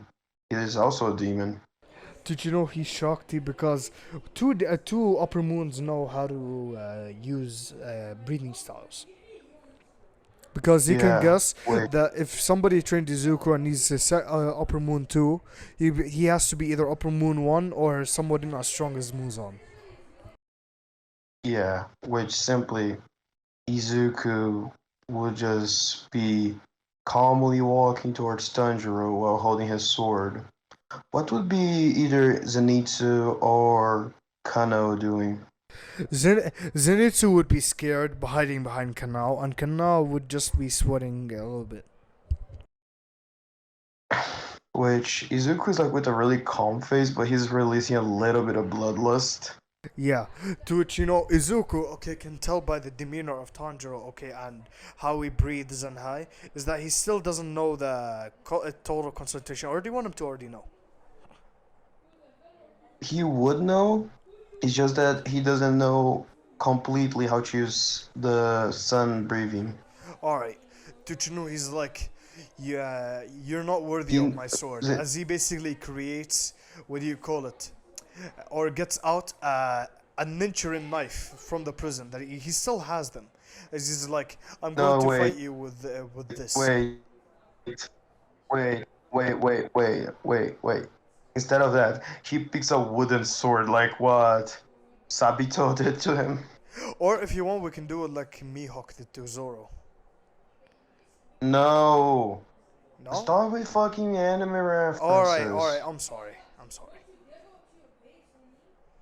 He is also a demon." Did you know he's shocked because two upper moons know how to use breathing styles? Because he can Yeah, guess wait, that if somebody trained Izuku and he's upper moon 2, he has to be either upper moon 1 or somebody not as strong as Muzan. yeah, which simply Izuku would just be calmly walking towards Tanjiro while holding his sword. What would be either Zenitsu or Kano doing? Zenitsu would be scared, hiding behind Kanao, and Kanao would just be sweating a little bit. Which Izuku is like with a really calm face, but he's releasing a little bit of bloodlust. Yeah, to which Izuku, okay, can tell by the demeanor of Tanjiro, okay, and how he breathes and how is that he still doesn't know the total concentration. Or do you want him to already know? He would know, it's just that he doesn't know completely how to use the sun breathing. All right, to he's like, yeah, you're not worthy of He, my sword, the- as he basically creates, what do you call it, or gets out a Ninchurin knife from the prison that he still has them. As he's like, I'm going no, to fight wait, you with this. wait, wait. Instead of that, he picks a wooden sword like what Sabito did to him. Or if you want, we can do it like Mihawk did to Zoro. No. No? Stop with fucking anime Alright, references. I'm sorry. I'm sorry.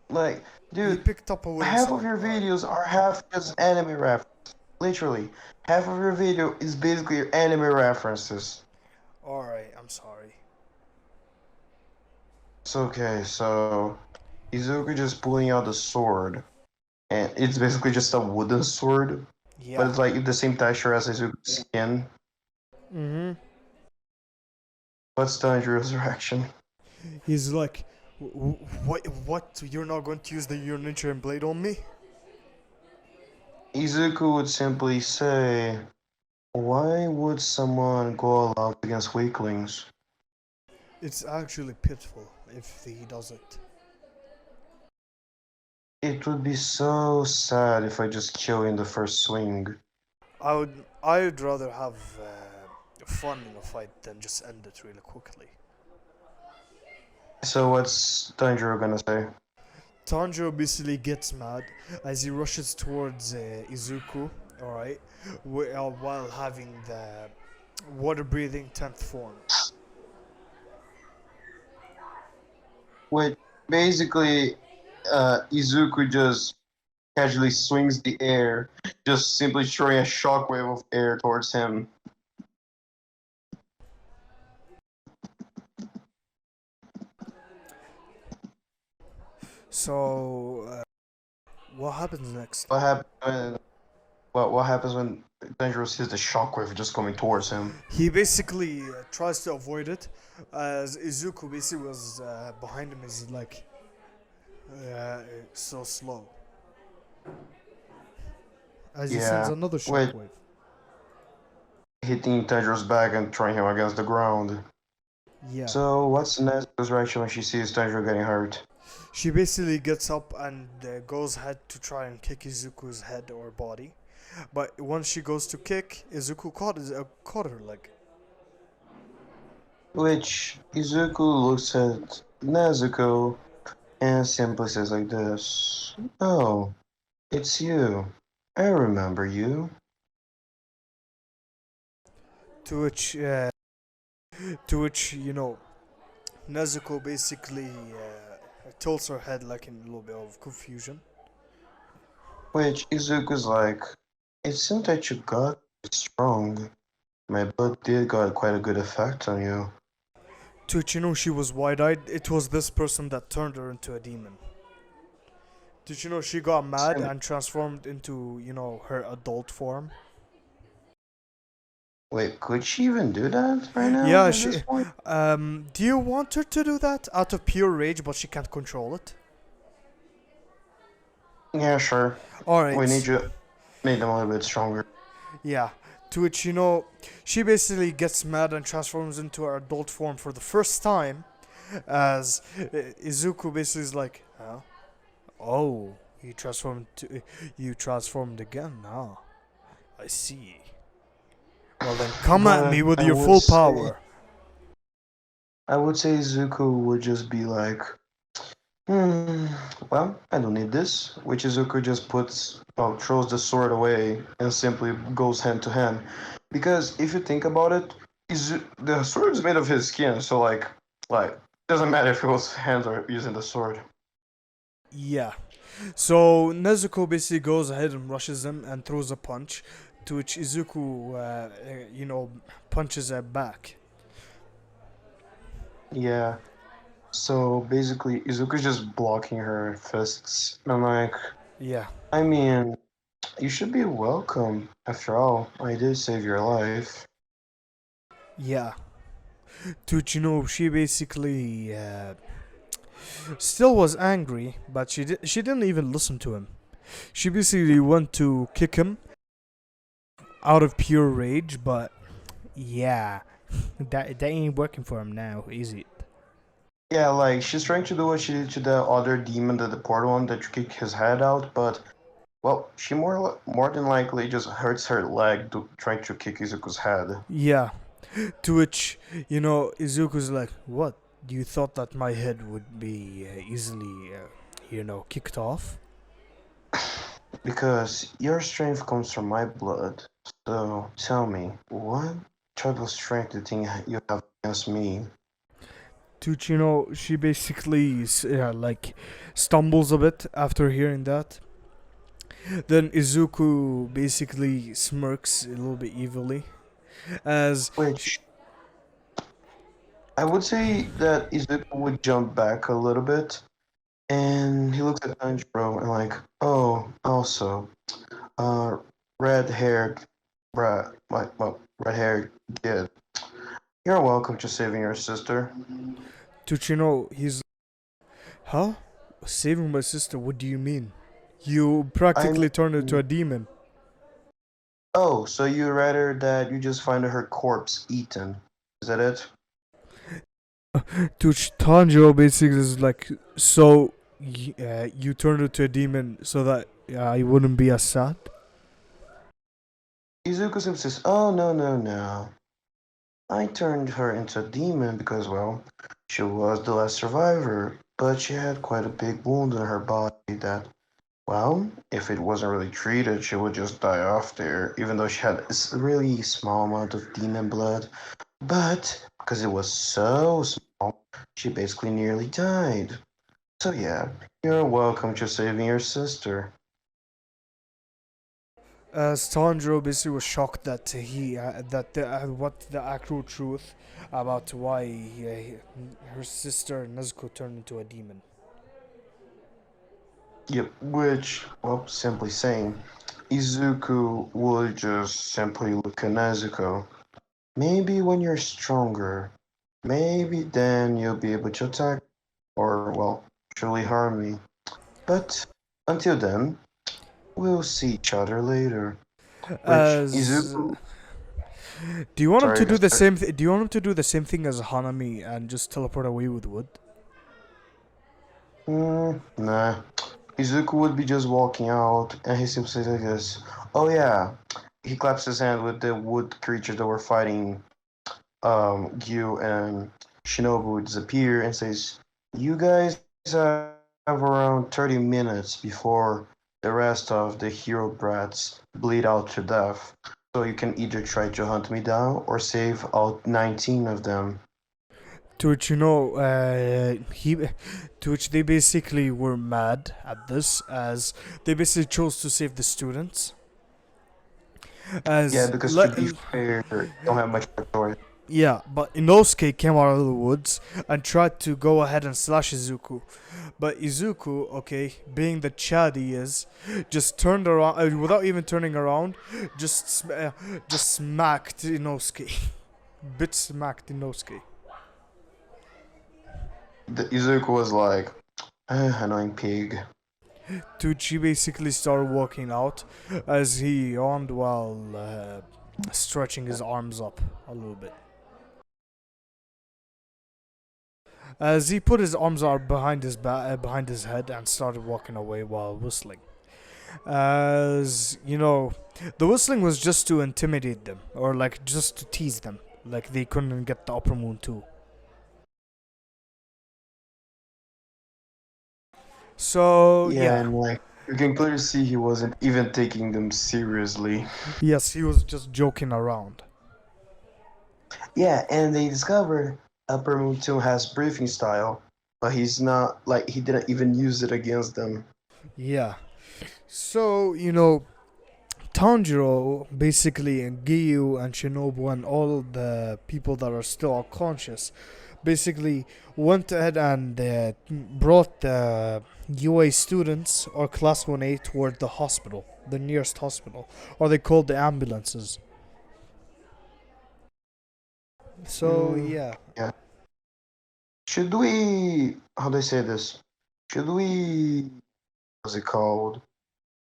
Like, He dude, picked up a wooden half of sword. your Alright. videos are half just anime references. Literally. Half of your video is basically anime references. Alright, I'm sorry. It's okay, so Izuku just pulling out the sword. And it's basically just a wooden sword. But Yeah. it's like the same texture as Izuku's skin. Mm-hmm. What's Tanjiro's reaction? He's like, what? What? You're not going to use the your Ninja blade on me? Izuku would simply say, "Why would someone go all out against weaklings?" It's actually pitiful if he does it. It would be so sad if I just kill in the first swing. I would rather have fun in a fight than just end it really quickly. So what's Tanjiro gonna say? Tanjiro basically gets mad as he rushes towards Izuku, alright, while having the water breathing 10th form. Which basically, Izuku just casually swings the air, just simply throwing a shockwave of air towards him. So, what happens next? What happens when? What happens when Tanjiro sees the shockwave just coming towards him? He basically tries to avoid it, as Izuku basically was behind him. Is like so slow, as he sends Yeah, another with shockwave. hitting Tanjiro's back and throwing him against the ground. Yeah. So what's Nezuko's reaction when she sees Tanjiro getting hurt? She basically gets up and goes ahead to try and kick Izuku's head or body. But once she goes to kick, Izuku caught her leg. Which Izuku looks at Nezuko and simply says like this, "Oh, it's you. I remember you." To which, uh, to which Nezuko basically tilts her head like in a little bit of confusion. Which Izuku's like, "It seemed that you got strong. My blood did got quite a good effect on you. To which you know she was wide-eyed. It was this person that turned her into a demon. Did you know she got mad Sam, and transformed into, her adult form? wait, could she even do that right now Yeah, at this she. point? Do you want her to do that out of pure rage, but she can't control it? Yeah, sure. All We need right. you make them a little bit stronger. Yeah. To which she basically gets mad and transforms into her adult form for the first time, as Izuku basically is like, huh? Oh, you transformed again, huh? I see. Well then, come at me But with your full power. I would say Zuko would just be like, hmm, well, I don't need this. Which Izuku just throws the sword away and simply goes hand to hand. Because if you think about it, the sword is made of his skin, so doesn't matter if it was hands or using the sword. Yeah. So Nezuko basically goes ahead and rushes him and throws a punch, to which Izuku, punches her back. Yeah. So basically, Izuku's just blocking her fists. I'm like, Yeah. I mean, you should be welcome. After all, I did save your life. Yeah. To which she basically still was angry, but she didn't even listen to him. She basically went to kick him out of pure rage, but yeah, that ain't working for him now, is it? Yeah, like she's trying to do what she did to the other demon, the portal one that kicked his head out, but well, she more than likely just hurts her leg trying to kick Izuku's head. Yeah. To which Izuku's like, "What? You thought that my head would be easily, kicked off?" Because your strength comes from my blood. So tell me, what type of strength do you think you have against me? To which she basically stumbles a bit after hearing that. Then Izuku basically smirks a little bit evilly as Which I would say that Izuku would jump back a little bit, and he looks at Tanjiro and like, oh, also, uh, red-haired, red-haired kid. You're welcome to saving your sister. to which he's, huh? Saving my sister? What do you mean? You I practically turned her into mean, a demon. oh, so you rather that you just find her corpse eaten? Is that it? To which Tanjiro basically is like, so you turned her to a demon so that I wouldn't be as sad? Izuku says, oh, no, no, no. I turned her into a demon because, well, she was the last survivor, but she had quite a big wound in her body that, well, if it wasn't really treated, she would just die off there, even though she had a really small amount of demon blood. But because it was so small, she basically nearly died. So yeah, you're welcome to saving your sister. As Tanjiro basically was shocked that what the actual truth about why her sister Nezuko turned into a demon. Yep, which, well, simply saying, Izuku would just simply look at Nezuko. Maybe when you're stronger, maybe then you'll be able to attack or, well, truly harm me. But until then, we'll see each other later. Which As Izuku, do you want him sorry, to do guys. the same? Do you want him to do the same thing as Hanami and just teleport away with wood? Nah. Izuku would be just walking out, and he simply says like this. Oh yeah. He claps his hand with the wood creatures that were fighting Giyu and Shinobu would disappear and says, you guys have around 30 minutes before the rest of the hero brats bleed out to death. So you can either try to hunt me down or save all 19 of them. To which to which they basically were mad at this, as they basically chose to save the students. Yeah, As because to be fair, don't have much choice. yeah, but Inosuke came out of the woods and tried to go ahead and slash Izuku. But Izuku, okay, being the Chad he is, just turned around without even turning around, just smacked Inosuke. Bitch smacked Inosuke. The Izuku was like, annoying pig. Tucci basically started walking out as he yawned while stretching his arms up a little bit. As he put his arms out behind his head and started walking away while whistling. As you know, the whistling was just to intimidate them or like just to tease them, like they couldn't get the upper moon too. So Yeah, yeah, and like you can clearly see he wasn't even taking them seriously. yes, he was just joking around. Yeah, and they discovered Uppermoon 2 has briefing style, but he's not like he didn't even use it against them. Yeah. So you know, Tanjiro, basically, and Giyu and Shinobu and all the people that are still unconscious, basically went ahead and brought the UA students or Class 1A toward the hospital, the nearest hospital, or they called the ambulances. So, yeah. Yeah. Should we how do I say this? Should we what's it called?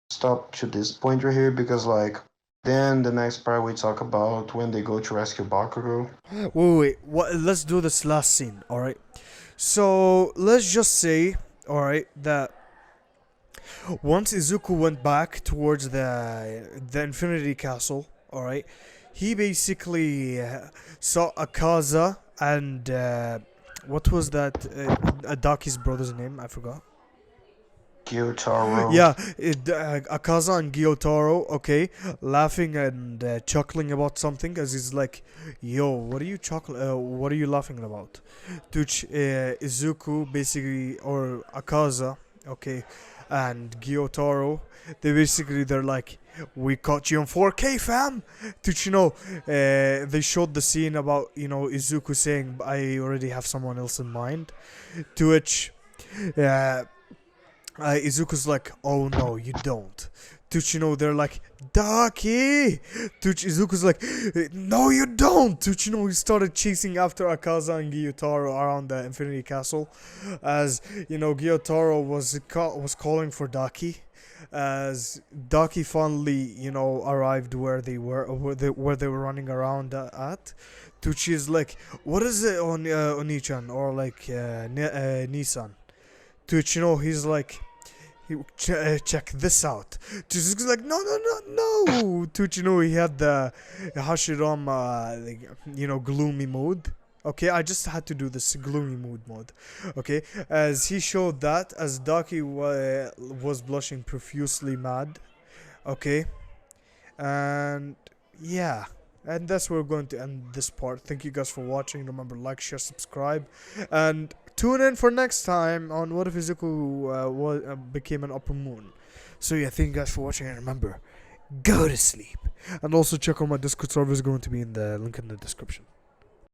Stop to this point right here because like then the next part we talk about when they go to rescue Bakugo. Wait. What? Let's do this last scene, alright? So, let's just say, alright, that once Izuku went back towards the Infinity Castle, all right, he basically saw Akaza and what was that? Adaki's brother's name? I forgot. Gyotaro. Yeah, Akaza and Gyotaro, okay, laughing and chuckling about something as he's like, "Yo, what are you what are you laughing about?" To which Izuku basically or Akaza, okay, and Gyotaro, they're like, "We caught you on 4K, fam." To which, they showed the scene about Izuku saying, "I already have someone else in mind," to which. Uh, Izuku's like, "Oh no, you don't." Tuchino, they're like, "Daki!" Izuku's like, "No, you don't!" Tuchino, he started chasing after Akaza and Gyotaro around the Infinity Castle. As, Gyotaro was calling for Daki. As Daki finally, arrived where they were, where they were running around at. Tucci is like, "What is it, Oni-chan?" Or like, Nissan. To which, he's like, check this out. Just like, no, no, no, no. To which, he had the Hashirama, gloomy mood. Okay, I just had to do this gloomy mood mode. Okay, as he showed that, as Daki was blushing profusely mad. Okay, and yeah. And that's where we're going to end this part. Thank you guys for watching. Remember, like, share, subscribe, and tune in for next time on what if Izuku became an upper moon. So yeah, thank you guys for watching, and remember, go to sleep. And also check out my Discord server is going to be in the link in the description.